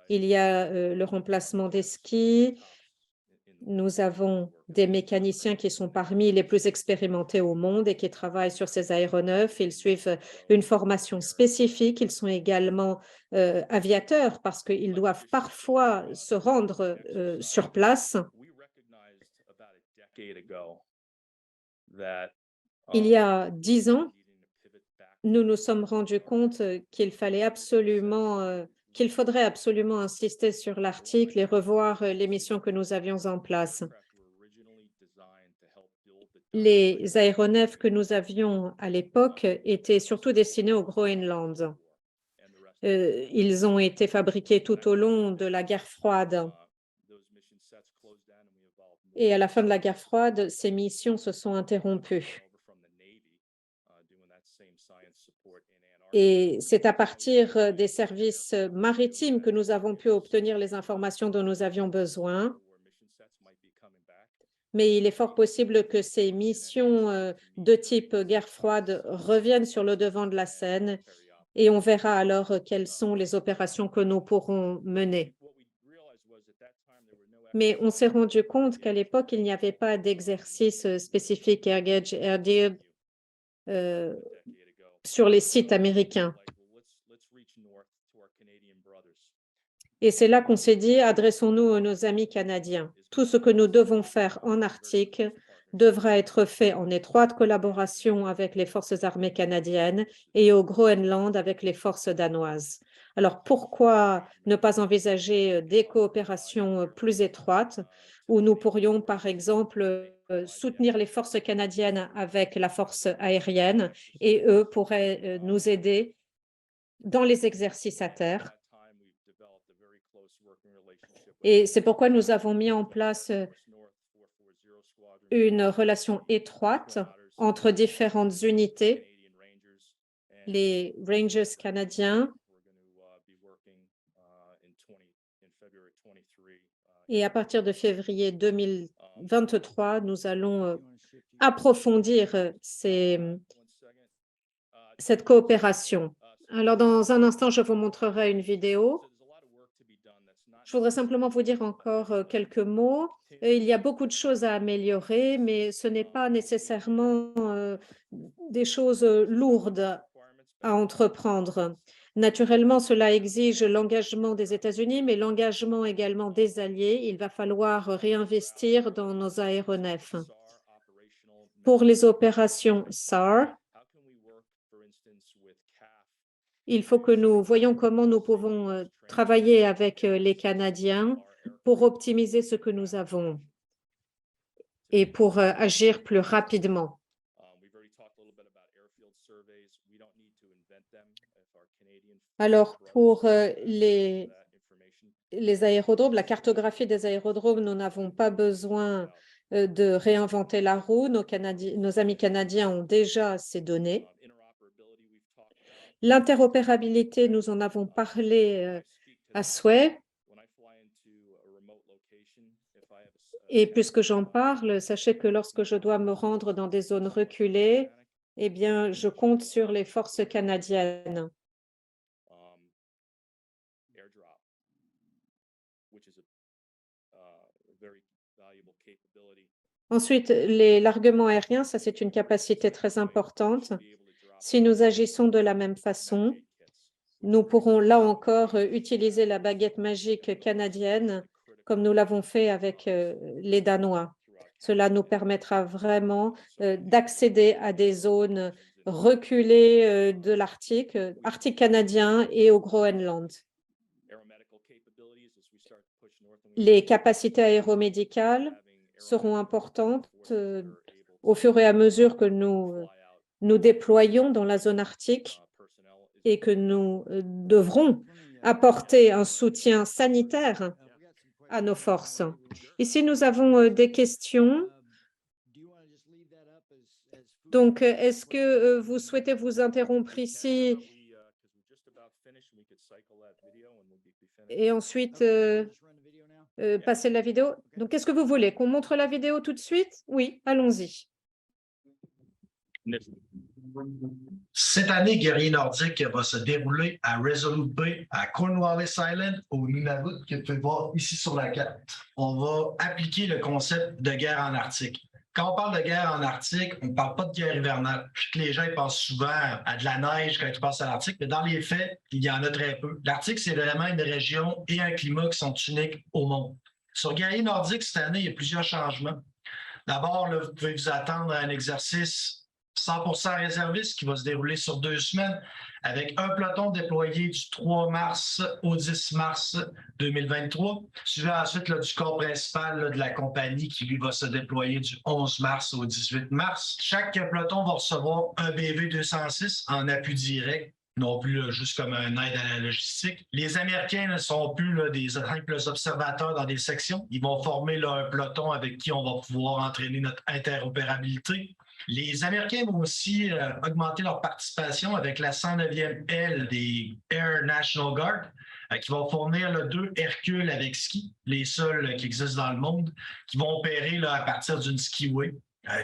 Il y a le remplacement des skis. Nous avons des mécaniciens qui sont parmi les plus expérimentés au monde et qui travaillent sur ces aéronefs. Ils suivent une formation spécifique. Ils sont également aviateurs parce qu'ils doivent parfois se rendre sur place. Il y a 10 ans, nous nous sommes rendus compte qu'il faudrait absolument insister sur l'Arctique et revoir les missions que nous avions en place. Les aéronefs que nous avions à l'époque étaient surtout destinés au Groenland. Ils ont été fabriqués tout au long de la guerre froide. Et à la fin de la guerre froide, ces missions se sont interrompues. Et c'est à partir des services maritimes que nous avons pu obtenir les informations dont nous avions besoin. Mais il est fort possible que ces missions de type guerre froide reviennent sur le devant de la scène et on verra alors quelles sont les opérations que nous pourrons mener. Mais on s'est rendu compte qu'à l'époque, il n'y avait pas d'exercice spécifique Air Gauge, Air Deal sur les sites américains. Et c'est là qu'on s'est dit, adressons-nous à nos amis canadiens. Tout ce que nous devons faire en Arctique devra être fait en étroite collaboration avec les forces armées canadiennes et au Groenland avec les forces danoises. Alors, pourquoi ne pas envisager des coopérations plus étroites où nous pourrions, par exemple, soutenir les forces canadiennes avec la force aérienne et eux pourraient nous aider dans les exercices à terre. Et c'est pourquoi nous avons mis en place une relation étroite entre différentes unités, les Rangers canadiens, et à partir de février 2023, nous allons approfondir cette coopération. Alors, dans un instant, je vous montrerai une vidéo. Je voudrais simplement vous dire encore quelques mots. Il y a beaucoup de choses à améliorer, mais ce n'est pas nécessairement des choses lourdes à entreprendre. Naturellement, cela exige l'engagement des États-Unis, mais l'engagement également des alliés. Il va falloir réinvestir dans nos aéronefs. Pour les opérations SAR, il faut que nous voyions comment nous pouvons travailler avec les Canadiens pour optimiser ce que nous avons et pour agir plus rapidement. Alors, pour les aérodromes, la cartographie des aérodromes, nous n'avons pas besoin de réinventer la roue. Nos amis canadiens ont déjà ces données. L'interopérabilité, nous en avons parlé à souhait. Et puisque j'en parle, sachez que lorsque je dois me rendre dans des zones reculées, eh bien, je compte sur les forces canadiennes. Ensuite, les larguements aériens, ça c'est une capacité très importante. Si nous agissons de la même façon, nous pourrons là encore utiliser la baguette magique canadienne comme nous l'avons fait avec les Danois. Cela nous permettra vraiment d'accéder à des zones reculées de l'Arctique, Arctique canadien et au Groenland. Les capacités aéromédicales seront importantes au fur et à mesure que nous déployons dans la zone arctique et que nous devrons apporter un soutien sanitaire à nos forces. Ici, nous avons des questions. Donc, est-ce que vous souhaitez vous interrompre ici et ensuite passer la vidéo? Donc, qu'est-ce que vous voulez? Qu'on montre la vidéo tout de suite? Oui, allons-y. Cette année, Guerrier Nordique va se dérouler à Resolute Bay, à Cornwallis Island, au Nunavut, que vous pouvez voir ici sur la carte. On va appliquer le concept de guerre en Arctique. Quand on parle de guerre en Arctique, on ne parle pas de guerre hivernale. Puis que les gens ils pensent souvent à de la neige quand ils pensent à l'Arctique, mais dans les faits, il y en a très peu. L'Arctique, c'est vraiment une région et un climat qui sont uniques au monde. Sur Guerrier Nordique, cette année, il y a plusieurs changements. D'abord, vous pouvez vous attendre à un exercice 100% réserviste qui va se dérouler sur 2 semaines avec un peloton déployé du 3 mars au 10 mars 2023, suivi ensuite du corps principal de la compagnie qui lui va se déployer du 11 mars au 18 mars. Chaque peloton va recevoir un BV-206 en appui direct, non plus juste comme un aide à la logistique. Les Américains ne sont plus des simples observateurs dans des sections. Ils vont former un peloton avec qui on va pouvoir entraîner notre interopérabilité. Les Américains vont aussi augmenter leur participation avec la 109e aile des Air National Guard, qui vont fournir 2 Hercule avec ski, les seuls qui existent dans le monde, qui vont opérer à partir d'une skiway,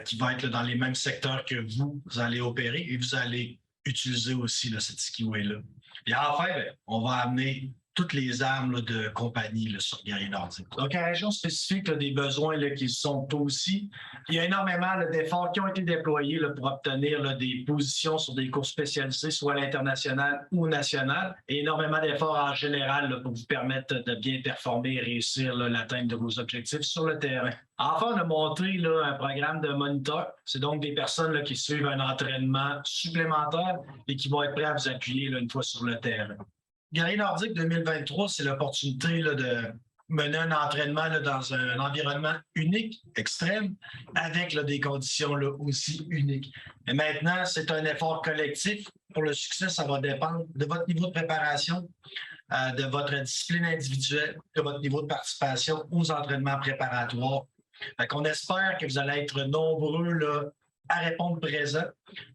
qui va être dans les mêmes secteurs que vous allez opérer et vous allez utiliser aussi cette skiway-là. Et enfin, on va amener toutes les armes de compagnie sur Guerrier Nordique. Donc, en région spécifique, des besoins qui sont aussi. Il y a énormément d'efforts qui ont été déployés pour obtenir des positions sur des courses spécialisées, soit à l'international ou national, et énormément d'efforts en général pour vous permettre de bien performer et réussir l'atteinte de vos objectifs sur le terrain. Enfin, on a monté un programme de moniteurs. C'est donc des personnes qui suivent un entraînement supplémentaire et qui vont être prêts à vous appuyer une fois sur le terrain. Guerrier Nordique 2023, c'est l'opportunité de mener un entraînement dans un environnement unique, extrême, avec des conditions aussi uniques. Et maintenant, c'est un effort collectif. Pour le succès, ça va dépendre de votre niveau de préparation, de votre discipline individuelle, de votre niveau de participation aux entraînements préparatoires. On espère que vous allez être nombreux à répondre présent,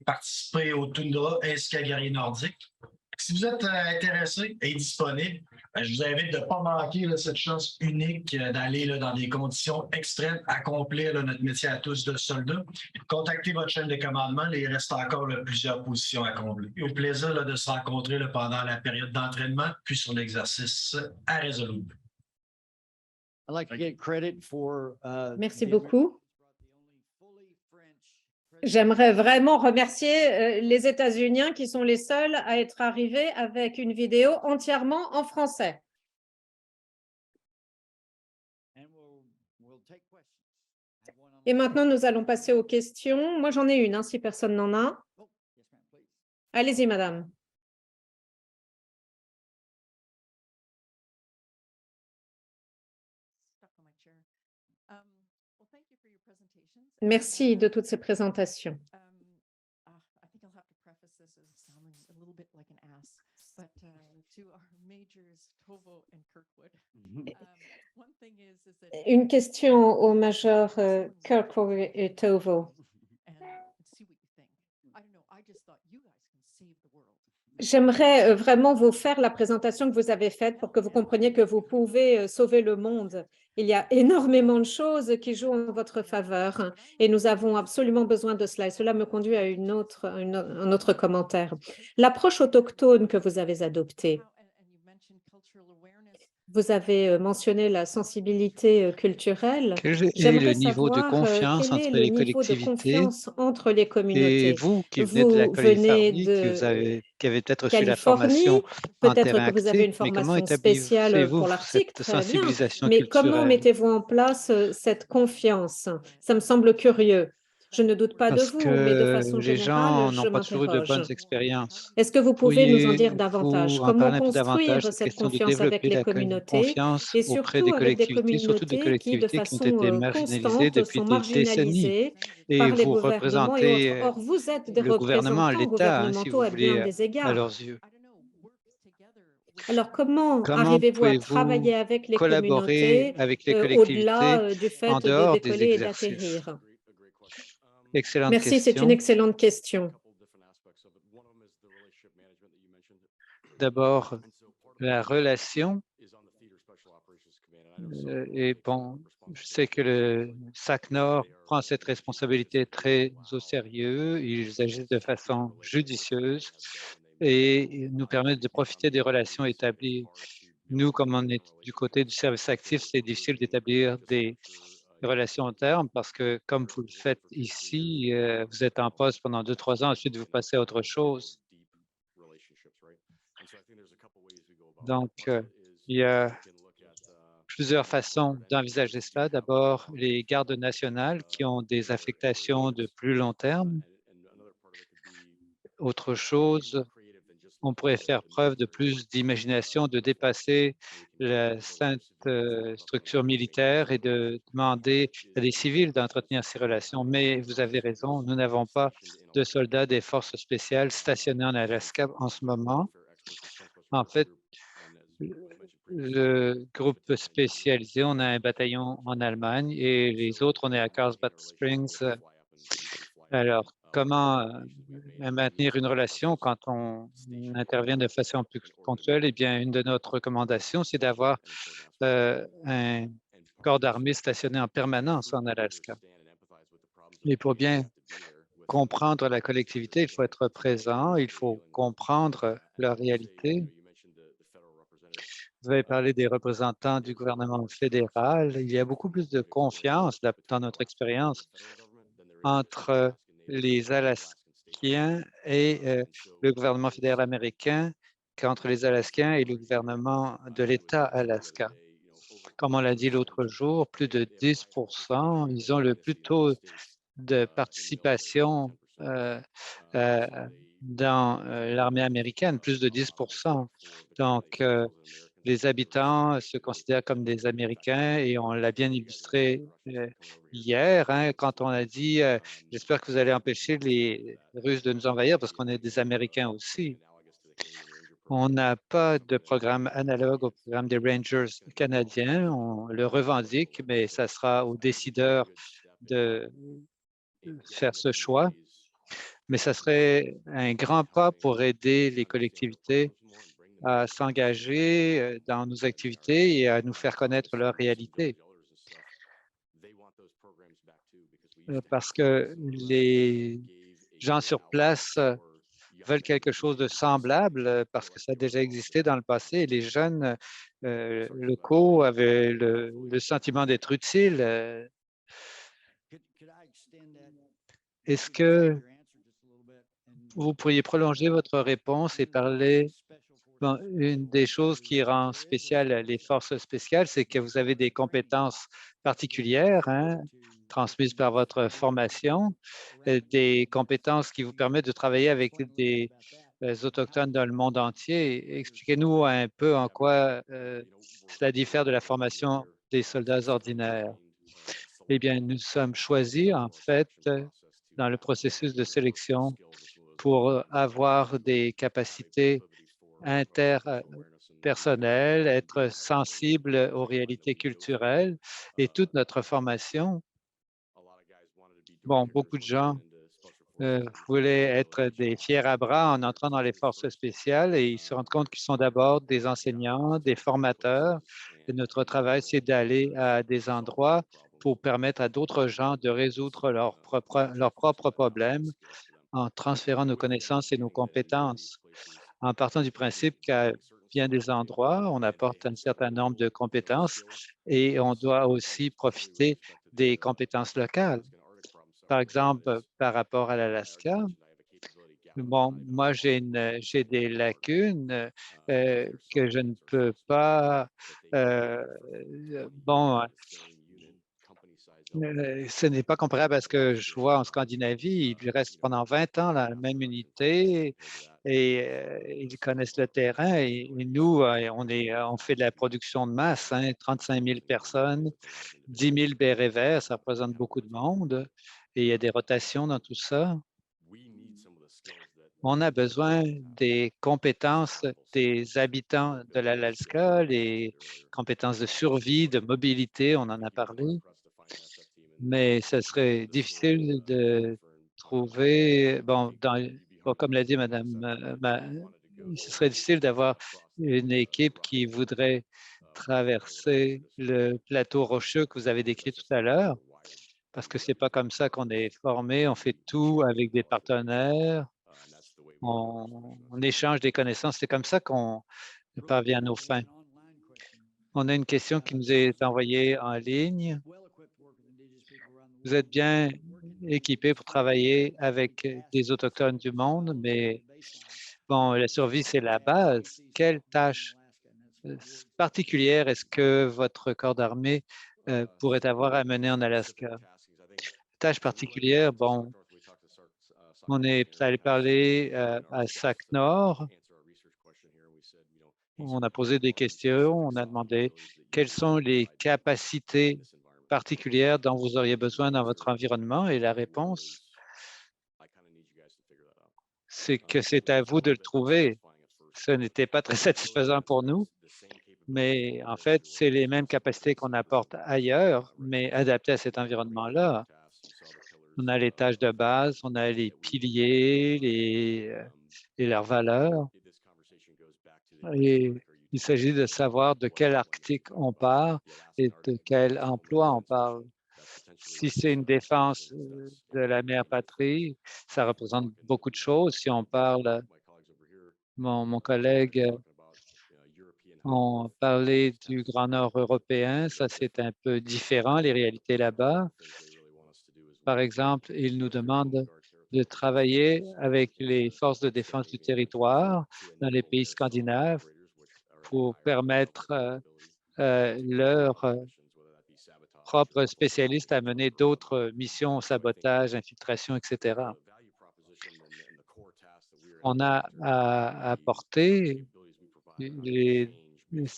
participer au Toundra ainsi qu'à Guerrier Nordique. Si vous êtes intéressé et disponible, je vous invite de ne pas manquer cette chance unique d'aller dans des conditions extrêmes, accomplir notre métier à tous de soldats. Contactez votre chaîne de commandement, il reste encore plusieurs positions à combler. Au plaisir de se rencontrer pendant la période d'entraînement, puis sur l'exercice à Resolute. Merci beaucoup. J'aimerais vraiment remercier les États-Unis qui sont les seuls à être arrivés avec une vidéo entièrement en français. Et maintenant, nous allons passer aux questions. Moi, j'en ai une, si personne n'en a. Allez-y, madame. Merci de toutes ces présentations. Une question au major Kirkwood et Tovo. J'aimerais vraiment vous faire la présentation que vous avez faite pour que vous compreniez que vous pouvez sauver le monde. Il y a énormément de choses qui jouent en votre faveur et nous avons absolument besoin de cela. Et cela me conduit à un autre commentaire. L'approche autochtone que vous avez adoptée. Vous avez mentionné la sensibilité culturelle. Quel est le J'aimerais niveau de savoir confiance quel est entre le les niveau de collectivités confiance entre les et communautés. vous qui venez de la Vous venez Californie, de qui avez peut-être reçu la formation Californie, en peut-être que terrain vous avez actif, une mais comment formation spéciale établissez-vous pour l'Arctique, cette très bien, sensibilisation mais comment culturelle? mettez-vous en place cette confiance? Ça me semble curieux. Je ne doute pas de Parce vous, mais de que façon les générale, gens je n'ont pas toujours eu de m'interroge. bonnes expériences. Est-ce que vous pouvez nous en dire Pourriez-vous davantage? en Comment parler un peu davantage, construire cette cette question de confiance avec développer les la communautés confiance et auprès des surtout avec des collectivités, surtout des communautés qui, de collectivités qui ont été façon marginalisées constante, depuis sont des décennies? marginalisées Et par les vous gouvernements et autres? représentez Or, vous êtes des le gouvernement, représentants l'État, hein, si gouvernementaux vous à bien voulez, des à égards. leurs yeux. Alors, comment Comment arrivez-vous à pouvez-vous travailler avec les collaborer communautés avec les au-delà collectivités du en fait de dehors des décoller et exercices? d'atterrir? Excellente Merci, c'est une question. excellente question. D'abord, la relation, et bon, je sais que le SAC Nord prend cette responsabilité très au sérieux. Ils agissent de façon judicieuse et nous permettent de profiter des relations établies. Nous, comme on est du côté du service actif, c'est difficile d'établir des relations long terme parce que, comme vous le faites ici, vous êtes en poste pendant 2-3 ans, ensuite vous passez à autre chose. Donc, il y a plusieurs façons d'envisager cela. D'abord, les gardes nationales qui ont des affectations de plus long terme. Autre chose, on pourrait faire preuve de plus d'imagination, de dépasser la sainte structure militaire et de demander à des civils d'entretenir ces relations. Mais vous avez raison, nous n'avons pas de soldats des forces spéciales stationnés en Alaska en ce moment. En fait, le groupe spécialisé, on a un bataillon en Allemagne et les autres, on est à Carlsbad Springs. Alors, comment maintenir une relation quand on intervient de façon plus ponctuelle? Eh bien, une de nos recommandations, c'est d'avoir un corps d'armée stationné en permanence en Alaska. Et pour bien comprendre la collectivité, il faut être présent, il faut comprendre leur réalité. Vous avez parlé des représentants du gouvernement fédéral. Il y a beaucoup plus de confiance dans notre expérience entre les Alaskiens et le gouvernement fédéral américain qu'entre les Alaskiens et le gouvernement de l'État Alaska. Comme on l'a dit l'autre jour, plus de 10 ils ont le plus taux de participation euh, dans l'armée américaine, plus de 10. Donc, les habitants se considèrent comme des Américains et on l'a bien illustré hier, hein, quand on a dit j'espère que vous allez empêcher les Russes de nous envahir parce qu'on est des Américains aussi. On n'a pas de programme analogue au programme des Rangers canadiens. On le revendique, mais ça sera aux décideurs de faire ce choix. Mais ça serait un grand pas pour aider les collectivités à s'engager dans nos activités et à nous faire connaître leur réalité. Parce que les gens sur place veulent quelque chose de semblable parce que ça a déjà existé dans le passé et les jeunes locaux avaient le sentiment d'être utiles. Est-ce que vous pourriez prolonger votre réponse et parler. Bon, une des choses qui rend spécial les forces spéciales, c'est que vous avez des compétences particulières, hein, transmises par votre formation, des compétences qui vous permettent de travailler avec des Autochtones dans le monde entier. Expliquez-nous un peu en quoi cela diffère de la formation des soldats ordinaires. Eh bien, nous sommes choisis, en fait, dans le processus de sélection pour avoir des capacités interpersonnelles, être sensible aux réalités culturelles et toute notre formation. Bon, beaucoup de gens voulaient être des fiers à bras en entrant dans les forces spéciales et ils se rendent compte qu'ils sont d'abord des enseignants, des formateurs. Et notre travail, c'est d'aller à des endroits pour permettre à d'autres gens de résoudre leurs propres problèmes en transférant nos connaissances et nos compétences, en partant du principe qu'à bien des endroits, on apporte un certain nombre de compétences et on doit aussi profiter des compétences locales. Par exemple, par rapport à l'Alaska, bon, moi, j'ai des lacunes que je ne peux pas, bon, ce n'est pas comparable à ce que je vois en Scandinavie. Ils restent pendant 20 ans dans la même unité et ils connaissent le terrain et nous, on fait de la production de masse, hein, 35 000 personnes, 10 000 bérets verts, ça représente beaucoup de monde et il y a des rotations dans tout ça. On a besoin des compétences des habitants de l'Alaska, les compétences de survie, de mobilité, on en a parlé, mais ce serait difficile de trouver, bon, comme l'a dit Madame, ce serait difficile d'avoir une équipe qui voudrait traverser le plateau rocheux que vous avez décrit tout à l'heure, parce que c'est pas comme ça qu'on est formé, on fait tout avec des partenaires. On échange des connaissances. C'est comme ça qu'on parvient à nos fins. On a une question qui nous est envoyée en ligne. Vous êtes bien équipés pour travailler avec des Autochtones du monde, mais bon, la survie, c'est la base. Quelle tâche particulière est-ce que votre corps d'armée pourrait avoir à mener en Alaska? Tâche particulière, bon, on est allé parler à Sac-Nord. On a posé des questions, on a demandé quelles sont les capacités particulières dont vous auriez besoin dans votre environnement et la réponse, c'est que c'est à vous de le trouver. Ce n'était pas très satisfaisant pour nous, mais en fait, c'est les mêmes capacités qu'on apporte ailleurs, mais adaptées à cet environnement-là. On a les tâches de base, on a les piliers et leurs valeurs. Et il s'agit de savoir de quel Arctique on part et de quel emploi on parle. Si c'est une défense de la mère patrie, ça représente beaucoup de choses. Si on parle, mon collègue on parlait du Grand Nord européen, ça c'est un peu différent, les réalités là-bas. Par exemple, ils nous demandent de travailler avec les forces de défense du territoire dans les pays scandinaves pour permettre leurs propres spécialistes à mener d'autres missions, sabotage, infiltration, etc. On a à apporter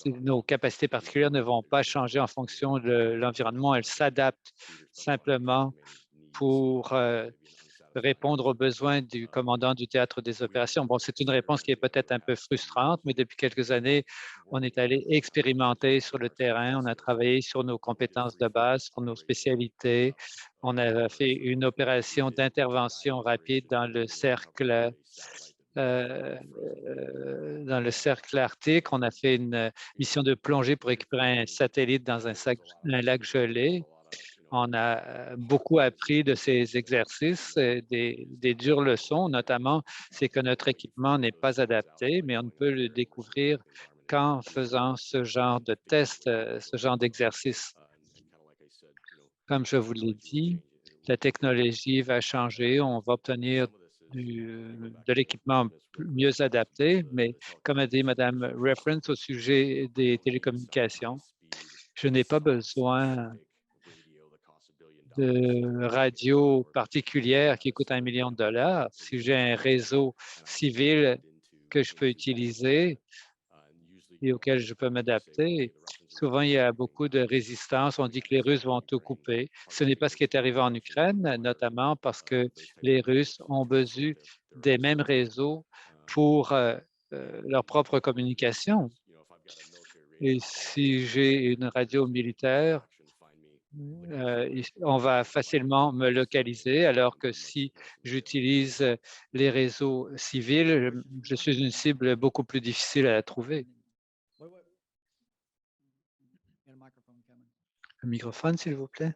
nos capacités particulières ne vont pas changer en fonction de l'environnement, elles s'adaptent simplement pour répondre aux besoins du commandant du théâtre des opérations. Bon, c'est une réponse qui est peut-être un peu frustrante, mais depuis quelques années, on est allé expérimenter sur le terrain, on a travaillé sur nos compétences de base, sur nos spécialités. On a fait une opération d'intervention rapide dans le cercle arctique. On a fait une mission de plongée pour récupérer un satellite dans un lac gelé. On a beaucoup appris de ces exercices, des dures leçons, notamment, c'est que notre équipement n'est pas adapté, mais on ne peut le découvrir qu'en faisant ce genre de test, ce genre d'exercice. Comme je vous l'ai dit, la technologie va changer, on va obtenir de l'équipement mieux adapté, mais comme a dit Madame Reference au sujet des télécommunications, je n'ai pas besoin de radio particulière qui coûte $1 million. Si j'ai un réseau civil que je peux utiliser et auquel je peux m'adapter, souvent il y a beaucoup de résistance. On dit que les Russes vont tout couper. Ce n'est pas ce qui est arrivé en Ukraine, notamment parce que les Russes ont besoin des mêmes réseaux pour leur propre communication. Et si j'ai une radio militaire, on va facilement me localiser, alors que si j'utilise les réseaux civils, je suis une cible beaucoup plus difficile à trouver. Un microphone, s'il vous plaît.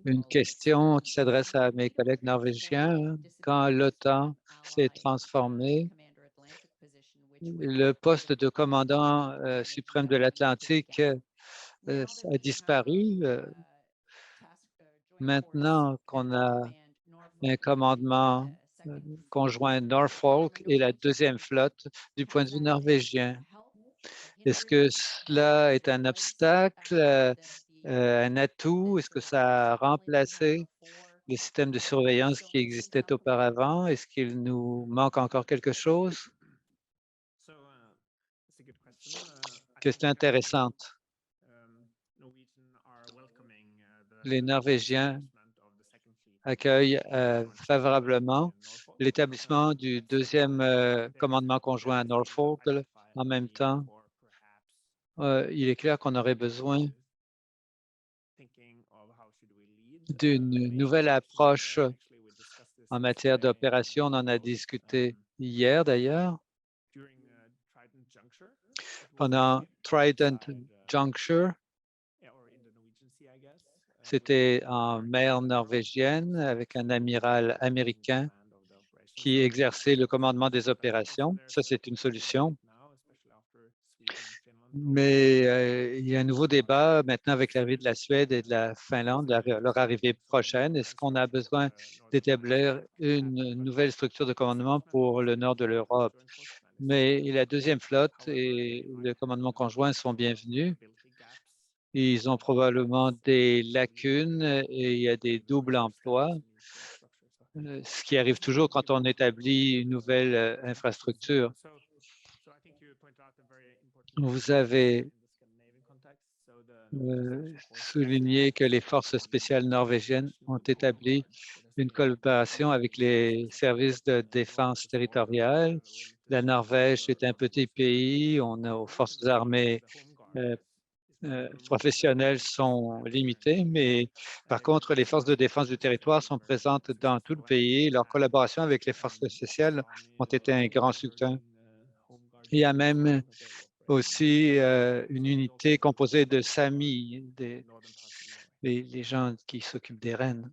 Une question qui s'adresse à mes collègues norvégiens. Quand l'OTAN s'est transformé, le poste de commandant suprême de l'Atlantique a disparu. Maintenant qu'on a un commandement conjoint Norfolk et la deuxième flotte du point de vue norvégien. Est-ce que cela est un obstacle, un atout? Est-ce que ça a remplacé les systèmes de surveillance qui existaient auparavant? Est-ce qu'il nous manque encore quelque chose? Question intéressante. Les Norvégiens accueillent favorablement l'établissement du deuxième commandement conjoint à Norfolk. En même temps, il est clair qu'on aurait besoin d'une nouvelle approche en matière d'opération. On en a discuté hier d'ailleurs. Pendant Trident Juncture, c'était en mer norvégienne avec un amiral américain qui exerçait le commandement des opérations. Ça, c'est une solution. Mais il y a un nouveau débat maintenant avec l'arrivée de la Suède et de la Finlande, leur arrivée prochaine. Est-ce qu'on a besoin d'établir une nouvelle structure de commandement pour le nord de l'Europe? Mais la deuxième flotte et le commandement conjoint sont bienvenus. Ils ont probablement des lacunes et il y a des doubles emplois, ce qui arrive toujours quand on établit une nouvelle infrastructure. Vous avez souligné que les forces spéciales norvégiennes ont établi une collaboration avec les services de défense territoriale. La Norvège est un petit pays, on a aux forces armées professionnelles sont limitées, mais par contre, les forces de défense du territoire sont présentes dans tout le pays. Leur collaboration avec les forces spéciales ont été un grand succès. Il y a même aussi une unité composée de Sami, les gens qui s'occupent des rennes.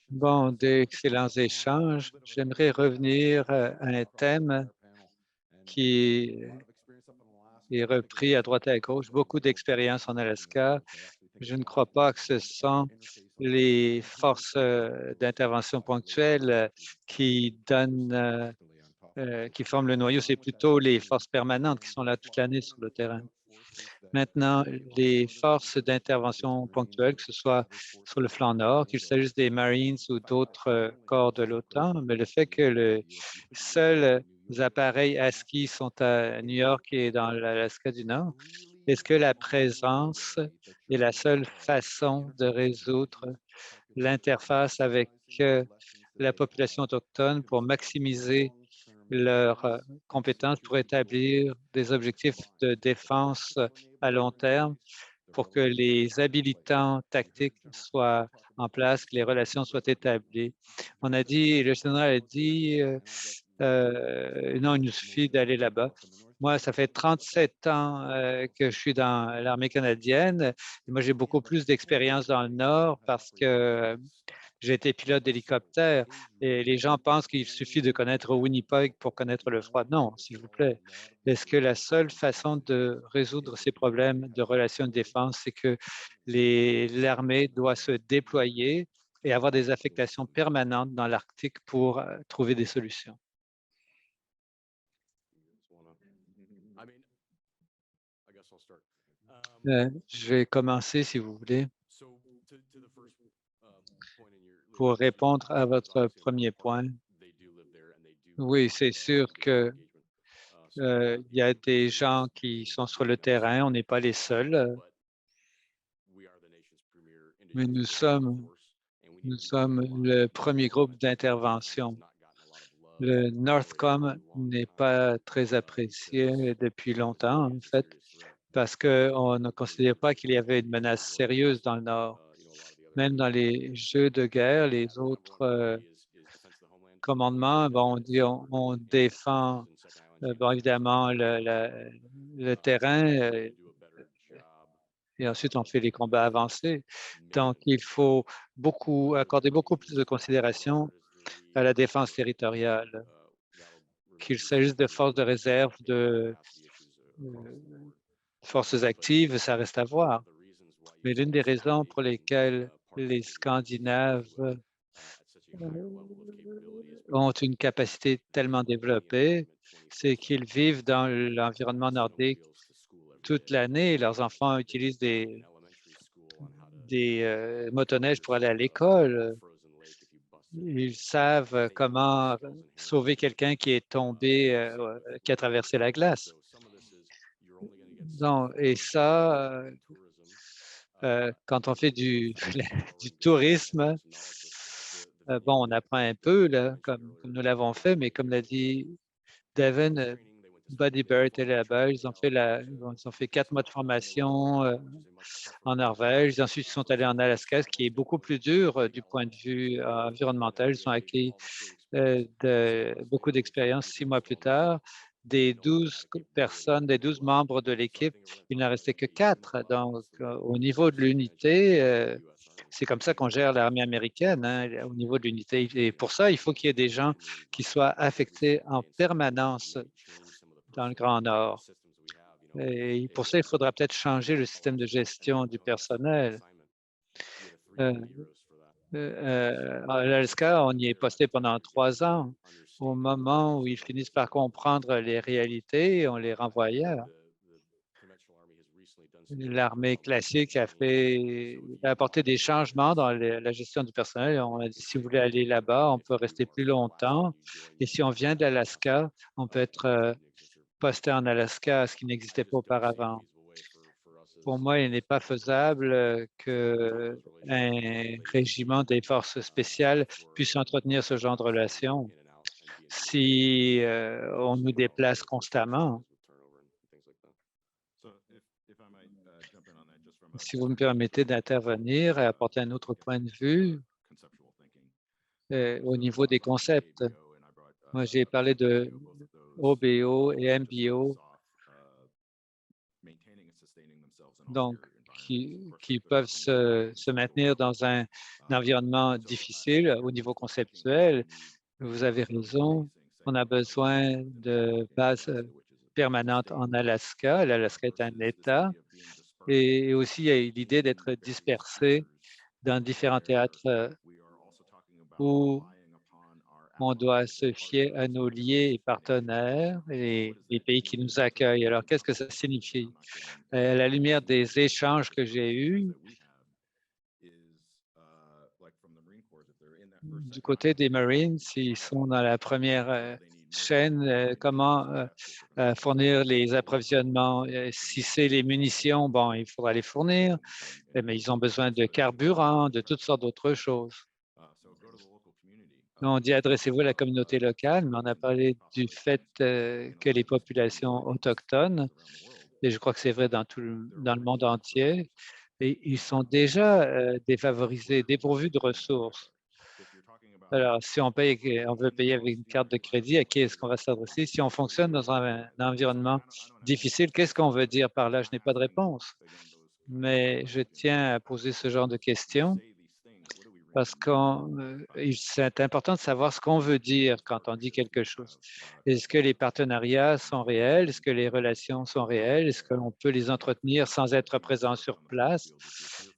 Bon, d'excellents échanges. J'aimerais revenir à un thème qui est repris à droite et à gauche. Beaucoup d'expérience en Alaska. Je ne crois pas que ce sont les forces d'intervention ponctuelles qui donnent, qui forment le noyau. C'est plutôt les forces permanentes qui sont là toute l'année sur le terrain. Maintenant, les forces d'intervention ponctuelles, que ce soit sur le flanc nord, qu'il s'agisse des Marines ou d'autres corps de l'OTAN, mais le fait que les seuls appareils ASCII sont à New York et dans l'Alaska du Nord, est-ce que la présence est la seule façon de résoudre l'interface avec la population autochtone pour maximiser leurs compétences pour établir des objectifs de défense à long terme pour que les habilitants tactiques soient en place, que les relations soient établies. On a dit, le général a dit, non, il nous suffit d'aller là-bas. Moi, ça fait 37 ans que je suis dans l'armée canadienne. Et moi, j'ai beaucoup plus d'expérience dans le Nord parce que j'ai été pilote d'hélicoptère et les gens pensent qu'il suffit de connaître Winnipeg pour connaître le froid. Non, s'il vous plaît. Est-ce que la seule façon de résoudre ces problèmes de relations de défense, c'est que l'armée doit se déployer et avoir des affectations permanentes dans l'Arctique pour trouver des solutions? Je vais commencer, si vous voulez, pour répondre à votre premier point. Oui, c'est sûr que il y a des gens qui sont sur le terrain, on n'est pas les seuls, mais nous sommes le premier groupe d'intervention. Le Northcom n'est pas très apprécié depuis longtemps, en fait, parce qu'on ne considère pas qu'il y avait une menace sérieuse dans le Nord. Même dans les jeux de guerre, les autres commandement, bon, on dit on défend, bon, évidemment, le terrain et ensuite on fait les combats avancés. Donc, il faut accorder beaucoup plus de considération à la défense territoriale, qu'il s'agisse de forces de réserve, de forces actives, ça reste à voir. Mais l'une des raisons pour lesquelles les Scandinaves ont une capacité tellement développée, c'est qu'ils vivent dans l'environnement nordique toute l'année. Leurs enfants utilisent des motoneiges pour aller à l'école. Ils savent comment sauver quelqu'un qui est tombé, qui a traversé la glace. Donc, et ça, quand on fait du du tourisme, bon, on apprend un peu là, comme nous l'avons fait, mais comme l'a dit Devin, Buddy Bear était là-bas. Ils ont fait 4 mois de formation, en Norvège. Ensuite, ils sont allés en Alaska, ce qui est beaucoup plus dur, du point de vue environnemental. Ils ont acquis, beaucoup d'expérience 6 mois plus tard. Des 12 personnes, des 12 membres de l'équipe, il n'en restait que 4. Donc, au niveau de l'unité, c'est comme ça qu'on gère l'armée américaine, hein, au niveau de l'unité. Et pour ça, il faut qu'il y ait des gens qui soient affectés en permanence dans le Grand Nord. Et pour ça, il faudra peut-être changer le système de gestion du personnel. À l'Alaska, on y est posté pendant 3 ans. Au moment où ils finissent par comprendre les réalités, on les renvoie ailleurs. L'armée classique a apporté des changements dans la gestion du personnel. On a dit, si vous voulez aller là-bas, on peut rester plus longtemps. Et si on vient d'Alaska, on peut être posté en Alaska, ce qui n'existait pas auparavant. Pour moi, il n'est pas faisable qu'un régiment des forces spéciales puisse entretenir ce genre de relation si on nous déplace constamment. Si vous me permettez d'intervenir et apporter un autre point de vue au niveau des concepts. Moi, j'ai parlé de OBO et MBO, donc qui peuvent se maintenir dans un environnement difficile au niveau conceptuel. Vous avez raison, on a besoin de bases permanentes en Alaska. L'Alaska est un État et aussi il y a l'idée d'être dispersé dans différents théâtres où on doit se fier à nos liés et partenaires et les pays qui nous accueillent. Alors, qu'est-ce que ça signifie? À la lumière des échanges que j'ai eus, du côté des Marines, s'ils sont dans la première chaîne, comment fournir les approvisionnements? Si c'est les munitions, bon, il faudra les fournir, mais ils ont besoin de carburant, de toutes sortes d'autres choses. On dit adressez-vous à la communauté locale, mais on a parlé du fait que les populations autochtones, et je crois que c'est vrai dans le monde entier, et ils sont déjà défavorisés, dépourvus de ressources. Alors, si on veut payer avec une carte de crédit, à qui est-ce qu'on va s'adresser? Si on fonctionne dans un environnement difficile, qu'est-ce qu'on veut dire par là? Je n'ai pas de réponse, mais je tiens à poser ce genre de questions parce que c'est important de savoir ce qu'on veut dire quand on dit quelque chose. Est-ce que les partenariats sont réels? Est-ce que les relations sont réelles? Est-ce qu'on peut les entretenir sans être présent sur place?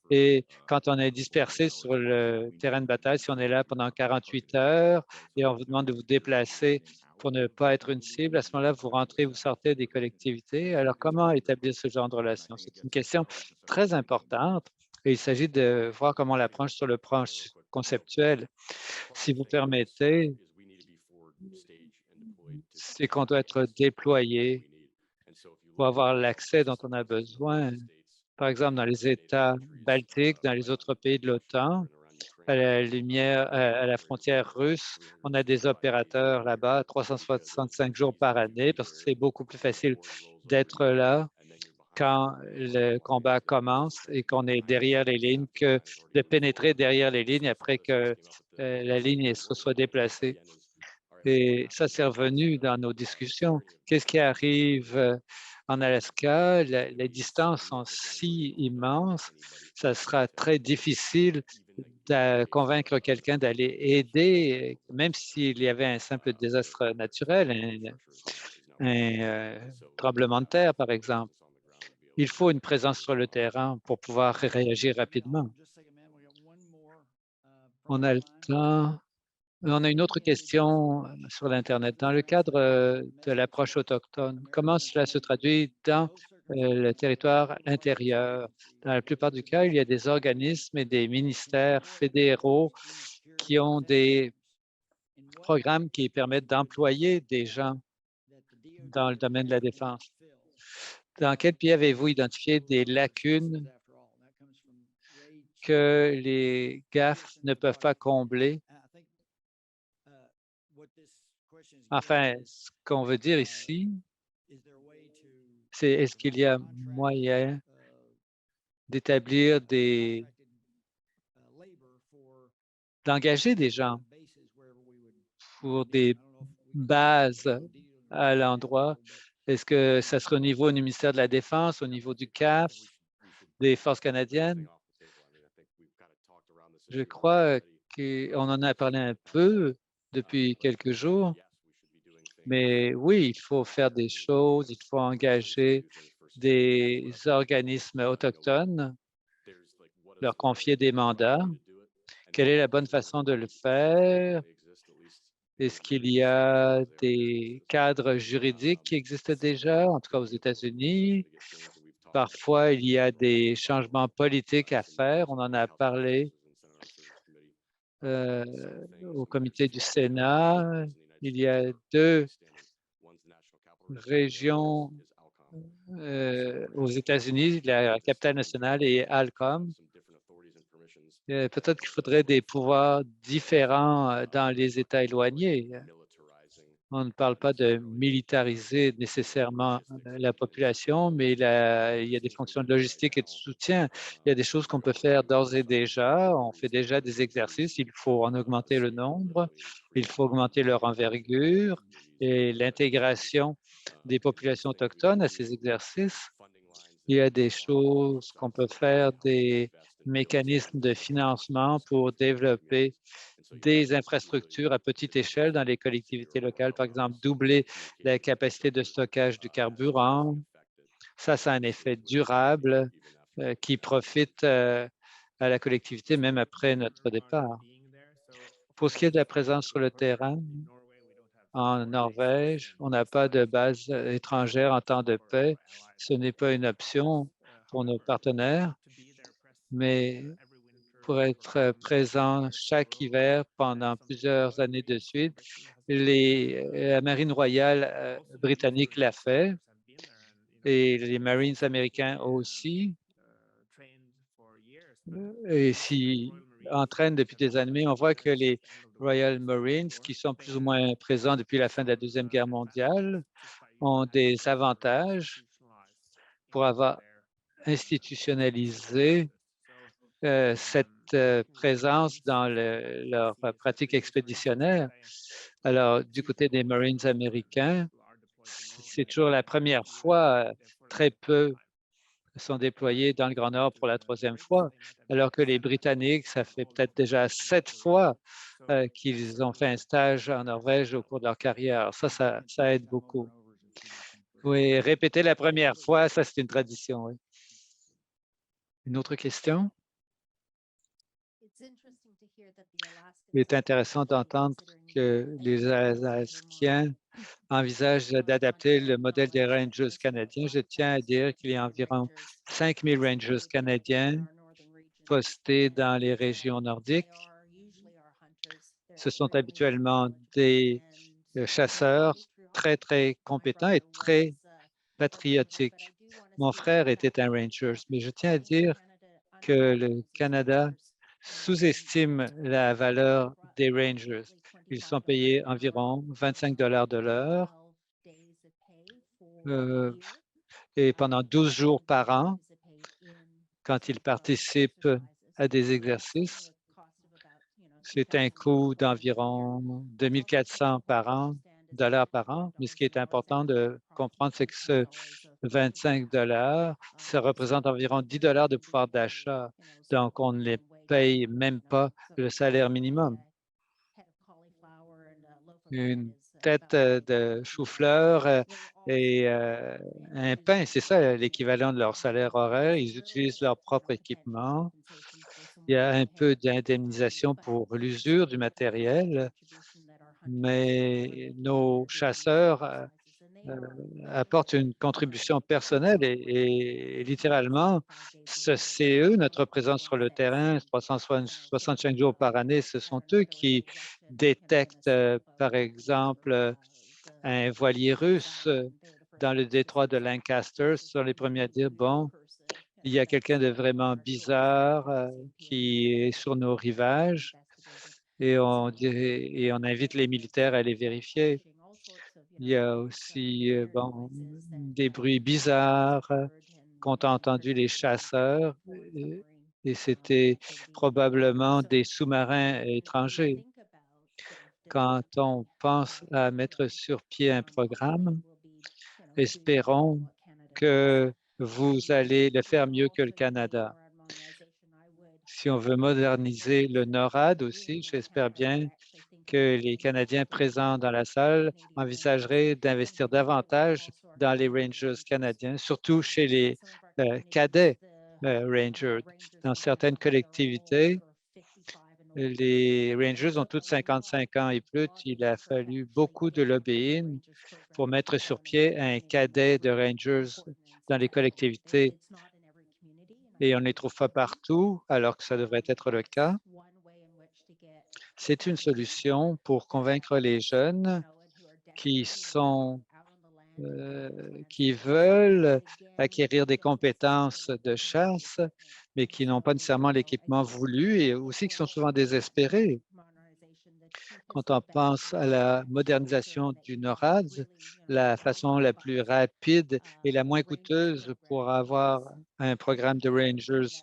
Et quand on est dispersé sur le terrain de bataille, si on est là pendant 48 heures et on vous demande de vous déplacer pour ne pas être une cible, à ce moment-là, vous rentrez, vous sortez des collectivités. Alors, comment établir ce genre de relation? C'est une question très importante. Et il s'agit de voir comment on l'approche sur le plan conceptuel. Si vous permettez, c'est qu'on doit être déployé pour avoir l'accès dont on a besoin. Par exemple, dans les États baltiques, dans les autres pays de l'OTAN, à la frontière russe, on a des opérateurs là-bas 365 jours par année parce que c'est beaucoup plus facile d'être là quand le combat commence et qu'on est derrière les lignes que de pénétrer derrière les lignes après que la ligne se soit déplacée. Et ça, c'est revenu dans nos discussions. Qu'est-ce qui arrive en Alaska? Les distances sont si immenses, ça sera très difficile de convaincre quelqu'un d'aller aider, même s'il y avait un simple désastre naturel, un tremblement de terre, par exemple. Il faut une présence sur le terrain pour pouvoir réagir rapidement. On a le temps. On a une autre question sur l'Internet. Dans le cadre de l'approche autochtone, comment cela se traduit dans le territoire intérieur? Dans la plupart du cas, il y a des organismes et des ministères fédéraux qui ont des programmes qui permettent d'employer des gens dans le domaine de la défense. Dans quel pays avez-vous identifié des lacunes que les GAF ne peuvent pas combler? Enfin, ce qu'on veut dire ici, c'est est-ce qu'il y a moyen d'établir d'engager des gens pour des bases à l'endroit? Est-ce que ça sera au niveau du ministère de la Défense, au niveau du CAF, des Forces canadiennes? Je crois qu'on en a parlé un peu depuis quelques jours, mais oui, il faut faire des choses, il faut engager des organismes autochtones, leur confier des mandats. Quelle est la bonne façon de le faire? Est-ce qu'il y a des cadres juridiques qui existent déjà, en tout cas aux États-Unis? Parfois, il y a des changements politiques à faire. On en a parlé au comité du Sénat. Il y a 2 régions aux États-Unis, la capitale nationale et Alcom. Peut-être qu'il faudrait des pouvoirs différents dans les États éloignés. On ne parle pas de militariser nécessairement la population, mais il y a des fonctions de logistique et de soutien. Il y a des choses qu'on peut faire d'ores et déjà. On fait déjà des exercices. Il faut en augmenter le nombre. Il faut augmenter leur envergure et l'intégration des populations autochtones à ces exercices. Il y a des choses qu'on peut faire, des mécanismes de financement pour développer des infrastructures à petite échelle dans les collectivités locales, par exemple, doubler la capacité de stockage du carburant. Ça a un effet durable qui profite à la collectivité même après notre départ. Pour ce qui est de la présence sur le terrain, en Norvège, on n'a pas de base étrangère en temps de paix. Ce n'est pas une option pour nos partenaires, mais pour être présent chaque hiver pendant plusieurs années de suite. La Marine royale britannique l'a fait et les Marines américains aussi. Et s'y entraînent depuis des années. On voit que les Royal Marines, qui sont plus ou moins présents depuis la fin de la Deuxième Guerre mondiale, ont des avantages pour avoir institutionnalisé cette présence dans leur pratique expéditionnaire. Alors, du côté des Marines américains, c'est toujours la première fois, très peu sont déployés dans le Grand Nord pour la 3e fois, alors que les Britanniques, ça fait peut-être déjà 7 fois qu'ils ont fait un stage en Norvège au cours de leur carrière. Ça aide beaucoup. Oui, répéter la première fois, ça, c'est une tradition. Oui. Une autre question? Il est intéressant d'entendre que les Alaskiens envisagent d'adapter le modèle des Rangers canadiens. Je tiens à dire qu'il y a environ 5 000 Rangers canadiens postés dans les régions nordiques. Ce sont habituellement des chasseurs très, très compétents et très patriotiques. Mon frère était un Ranger, mais je tiens à dire que le Canada sous-estime la valeur des Rangers. Ils sont payés environ 25 de l'heure et pendant 12 jours par an quand ils participent à des exercices. C'est un coût d'environ 2 400 dollars par an, mais ce qui est important de comprendre, c'est que ce 25 ça représente environ 10 de pouvoir d'achat. Donc, on ne les paye même pas le salaire minimum. Une tête de chou-fleur et un pain, c'est ça l'équivalent de leur salaire horaire. Ils utilisent leur propre équipement. Il y a un peu d'indemnisation pour l'usure du matériel, mais nos chasseurs apportent une contribution personnelle et littéralement, c'est eux, notre présence sur le terrain, 365 jours par année, ce sont eux qui détectent, par exemple, un voilier russe dans le détroit de Lancaster, ce sont les premiers à dire, bon, il y a quelqu'un de vraiment bizarre qui est sur nos rivages et on invite les militaires à aller vérifier. Il y a aussi bon, des bruits bizarres qu'ont entendu les chasseurs et c'était probablement des sous-marins étrangers. Quand on pense à mettre sur pied un programme, espérons que vous allez le faire mieux que le Canada. Si on veut moderniser le NORAD aussi, j'espère bien que les Canadiens présents dans la salle envisageraient d'investir davantage dans les Rangers canadiens, surtout chez les cadets Rangers. Dans certaines collectivités, les Rangers ont tous 55 ans et plus. Il a fallu beaucoup de lobbying pour mettre sur pied un cadet de Rangers dans les collectivités et on ne les trouve pas partout, alors que ça devrait être le cas. C'est une solution pour convaincre les jeunes qui veulent acquérir des compétences de chasse, mais qui n'ont pas nécessairement l'équipement voulu et aussi qui sont souvent désespérés. Quand on pense à la modernisation du NORAD, la façon la plus rapide et la moins coûteuse pour avoir un programme de Rangers,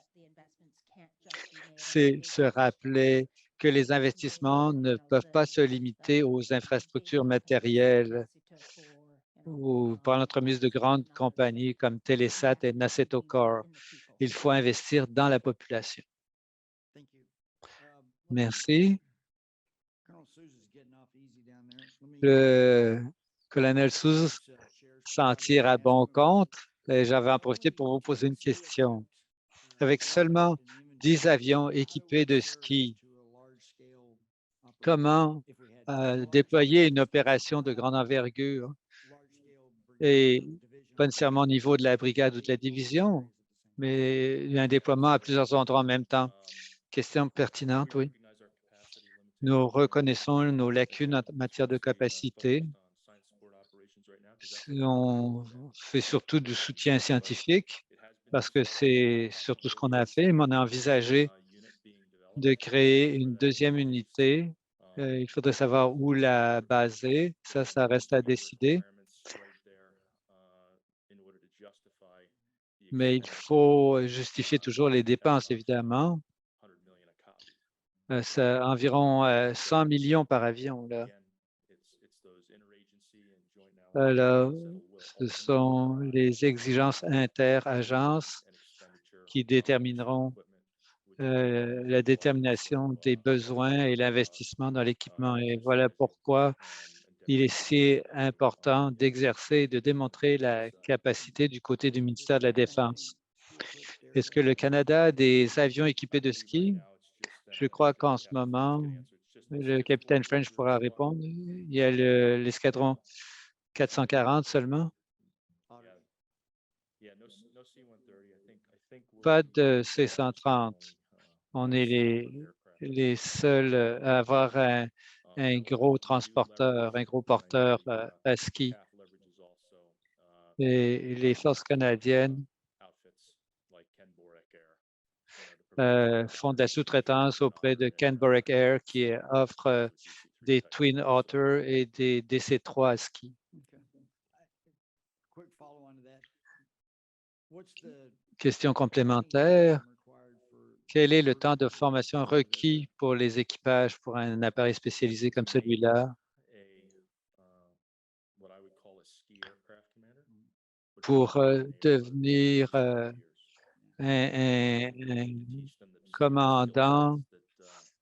c'est se rappeler que les investissements ne peuvent pas se limiter aux infrastructures matérielles ou par l'entremise de grandes compagnies comme Telesat et Nassetto Corp. Il faut investir dans la population. Merci. Le colonel Souze s'en tire à bon compte et j'avais en profité pour vous poser une question. Avec seulement 10 avions équipés de ski, comment déployer une opération de grande envergure et pas nécessairement au niveau de la brigade ou de la division, mais un déploiement à plusieurs endroits en même temps? Question pertinente, oui. Nous reconnaissons nos lacunes en matière de capacité. On fait surtout du soutien scientifique parce que c'est surtout ce qu'on a fait, mais on a envisagé de créer une deuxième unité. Il faudrait savoir où la baser. Ça reste à décider. Mais il faut justifier toujours les dépenses, évidemment. C'est environ 100 millions par avion, là. Alors, ce sont les exigences inter-agences qui détermineront la détermination des besoins et l'investissement dans l'équipement. Et voilà pourquoi il est si important d'exercer et de démontrer la capacité du côté du ministère de la Défense. Est-ce que le Canada a des avions équipés de ski? Je crois qu'en ce moment, le capitaine French pourra répondre. Il y a l'escadron 440 seulement. Pas de C-130. On est les seuls à avoir un gros transporteur, un gros porteur à ski. Et les forces canadiennes font de la sous-traitance auprès de Canberra Air qui offre des Twin Otter et des DC-3 à ski. Question complémentaire. Quel est le temps de formation requis pour les équipages pour un appareil spécialisé comme celui-là? Pour devenir un commandant,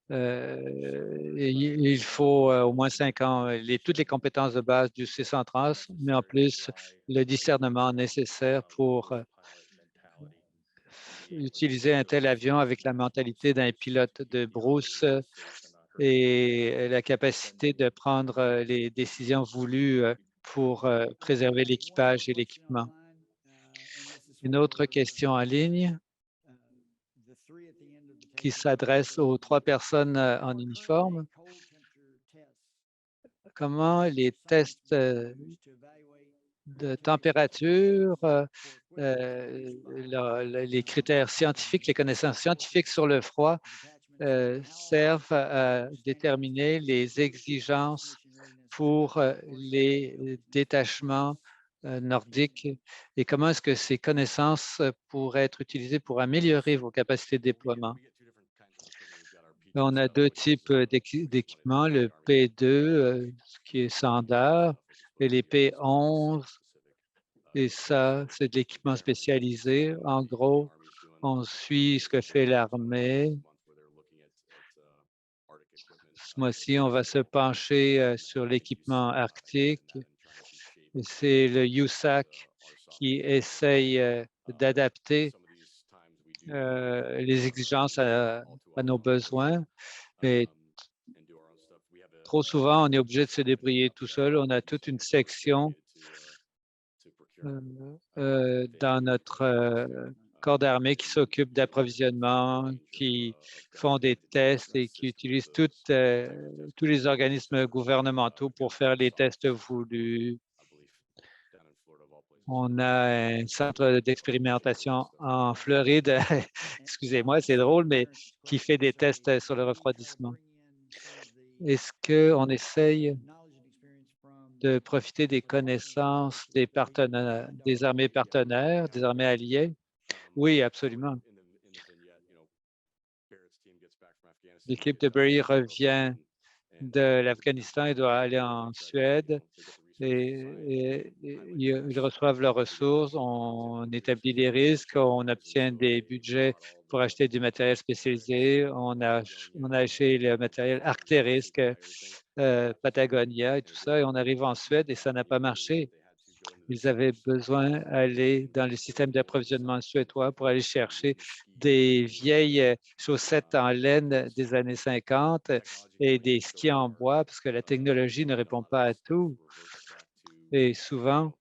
il faut au moins 5 ans, toutes les compétences de base du C-130, mais en plus le discernement nécessaire pour utiliser un tel avion avec la mentalité d'un pilote de brousse et la capacité de prendre les décisions voulues pour préserver l'équipage et l'équipement. Une autre question en ligne qui s'adresse aux 3 personnes en uniforme. Comment les tests de température, les critères scientifiques, les connaissances scientifiques sur le froid servent à déterminer les exigences pour les détachements nordiques et comment est-ce que ces connaissances pourraient être utilisées pour améliorer vos capacités de déploiement? On a 2 types d'équipements, le P2 qui est standard et les P11 et ça, c'est de l'équipement spécialisé. En gros, on suit ce que fait l'armée. Ce mois-ci, on va se pencher sur l'équipement arctique. C'est le USAC qui essaye d'adapter les exigences à nos besoins. Mais trop souvent, on est obligé de se débrouiller tout seul. On a toute une section dans notre corps d'armée qui s'occupe d'approvisionnement, qui font des tests et qui utilisent tous les organismes gouvernementaux pour faire les tests voulus. On a un centre d'expérimentation en Floride, excusez-moi, c'est drôle, mais qui fait des tests sur le refroidissement. Est-ce qu'on essaye de profiter des connaissances des partenaires, des armées partenaires, des armées alliées? Oui, absolument. L'équipe de Berry revient de l'Afghanistan et doit aller en Suède. Et ils reçoivent leurs ressources, on établit les risques, on obtient des budgets pour acheter du matériel spécialisé, on a acheté le matériel Arcteryx, Patagonia et tout ça, et on arrive en Suède et ça n'a pas marché. Ils avaient besoin d'aller dans le système d'approvisionnement suédois pour aller chercher des vieilles chaussettes en laine des années 50 et des skis en bois parce que la technologie ne répond pas à tout. Et souvent,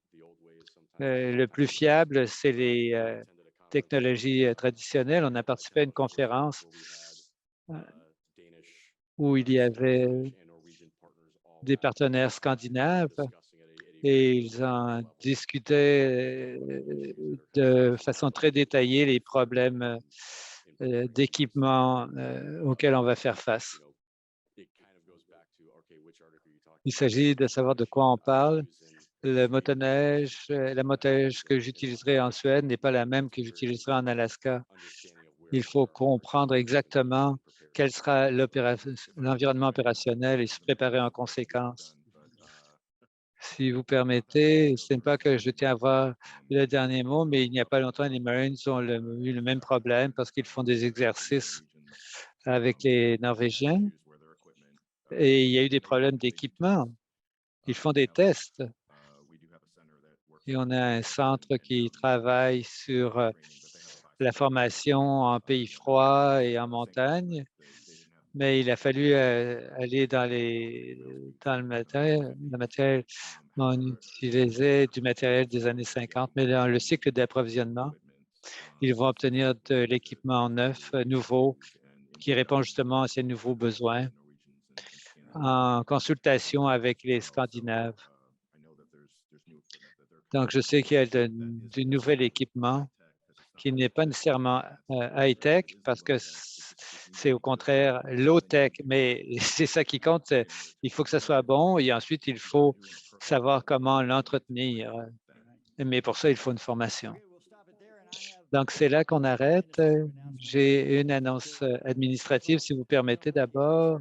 le plus fiable, c'est les technologies traditionnelles. On a participé à une conférence où il y avait des partenaires scandinaves et ils en discutaient de façon très détaillée les problèmes d'équipement auxquels on va faire face. Il s'agit de savoir de quoi on parle. La motoneige que j'utiliserai en Suède n'est pas la même que j'utiliserai en Alaska. Il faut comprendre exactement quel sera l'environnement opérationnel et se préparer en conséquence. Si vous permettez, ce n'est pas que je tiens à avoir le dernier mot, mais il n'y a pas longtemps, les Marines ont eu le même problème parce qu'ils font des exercices avec les Norvégiens et il y a eu des problèmes d'équipement. Ils font des tests. Et on a un centre qui travaille sur la formation en pays froid et en montagne, mais il a fallu aller dans le matériel. On utilisait du matériel des années 50, mais dans le cycle d'approvisionnement, ils vont obtenir de l'équipement neuf, nouveau, qui répond justement à ces nouveaux besoins en consultation avec les Scandinaves. Donc, je sais qu'il y a du nouvel équipement qui n'est pas nécessairement high-tech parce que c'est au contraire low-tech, mais c'est ça qui compte. Il faut que ça soit bon et ensuite, il faut savoir comment l'entretenir. Mais pour ça, il faut une formation. Donc, c'est là qu'on arrête. J'ai une annonce administrative, si vous permettez d'abord.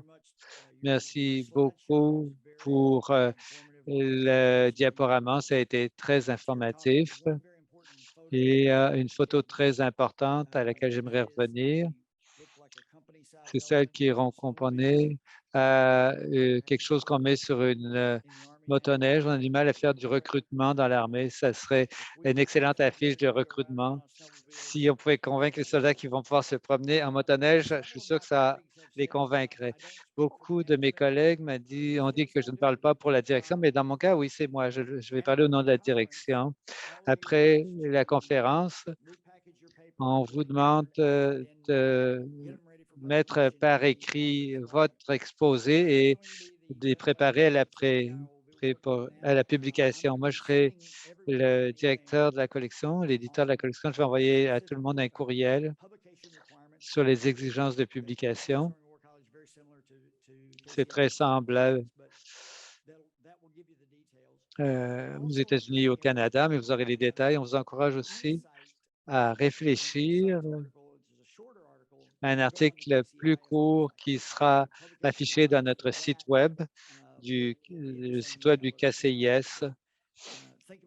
Merci beaucoup pour le diaporama. Ça a été très informatif. Et une photo très importante à laquelle j'aimerais revenir, c'est celle qui comprenait quelque chose qu'on met sur une motoneige. On a du mal à faire du recrutement dans l'armée. Ça serait une excellente affiche de recrutement. Si on pouvait convaincre les soldats qui vont pouvoir se promener en motoneige, je suis sûr que ça les convaincrait. Beaucoup de mes collègues ont dit que je ne parle pas pour la direction, mais dans mon cas, oui, c'est moi. Je vais parler au nom de la direction. Après la conférence, on vous demande de mettre par écrit votre exposé et de les préparer à la publication. Moi, je serai le directeur de la collection, l'éditeur de la collection. Je vais envoyer à tout le monde un courriel sur les exigences de publication. C'est très semblable aux États-Unis et au Canada, mais vous aurez les détails. On vous encourage aussi à réfléchir à un article plus court qui sera affiché dans notre site web, le site web du KCIS,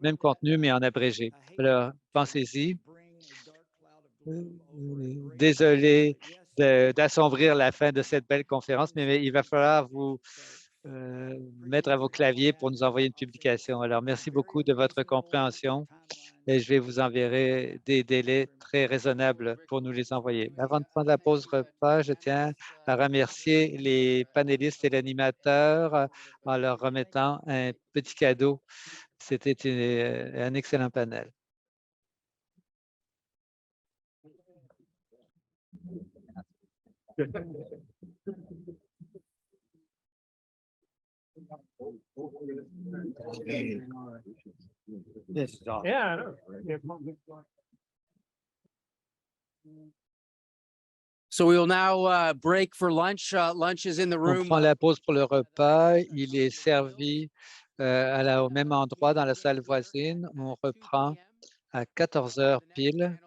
même contenu, mais en abrégé. Alors, pensez-y. Désolé d'assombrir la fin de cette belle conférence, mais il va falloir vous mettre à vos claviers pour nous envoyer une publication. Alors, merci beaucoup de votre compréhension et je vais vous enverrer des délais très raisonnables pour nous les envoyer. Avant de prendre la pause repas, je tiens à remercier les panélistes et l'animateur en leur remettant un petit cadeau. C'était un excellent panel. So we will now break for lunch. Lunch is in the On room. prend la pause pour le repas. Il est servi au même endroit dans la salle voisine. On reprend à 14 heures pile.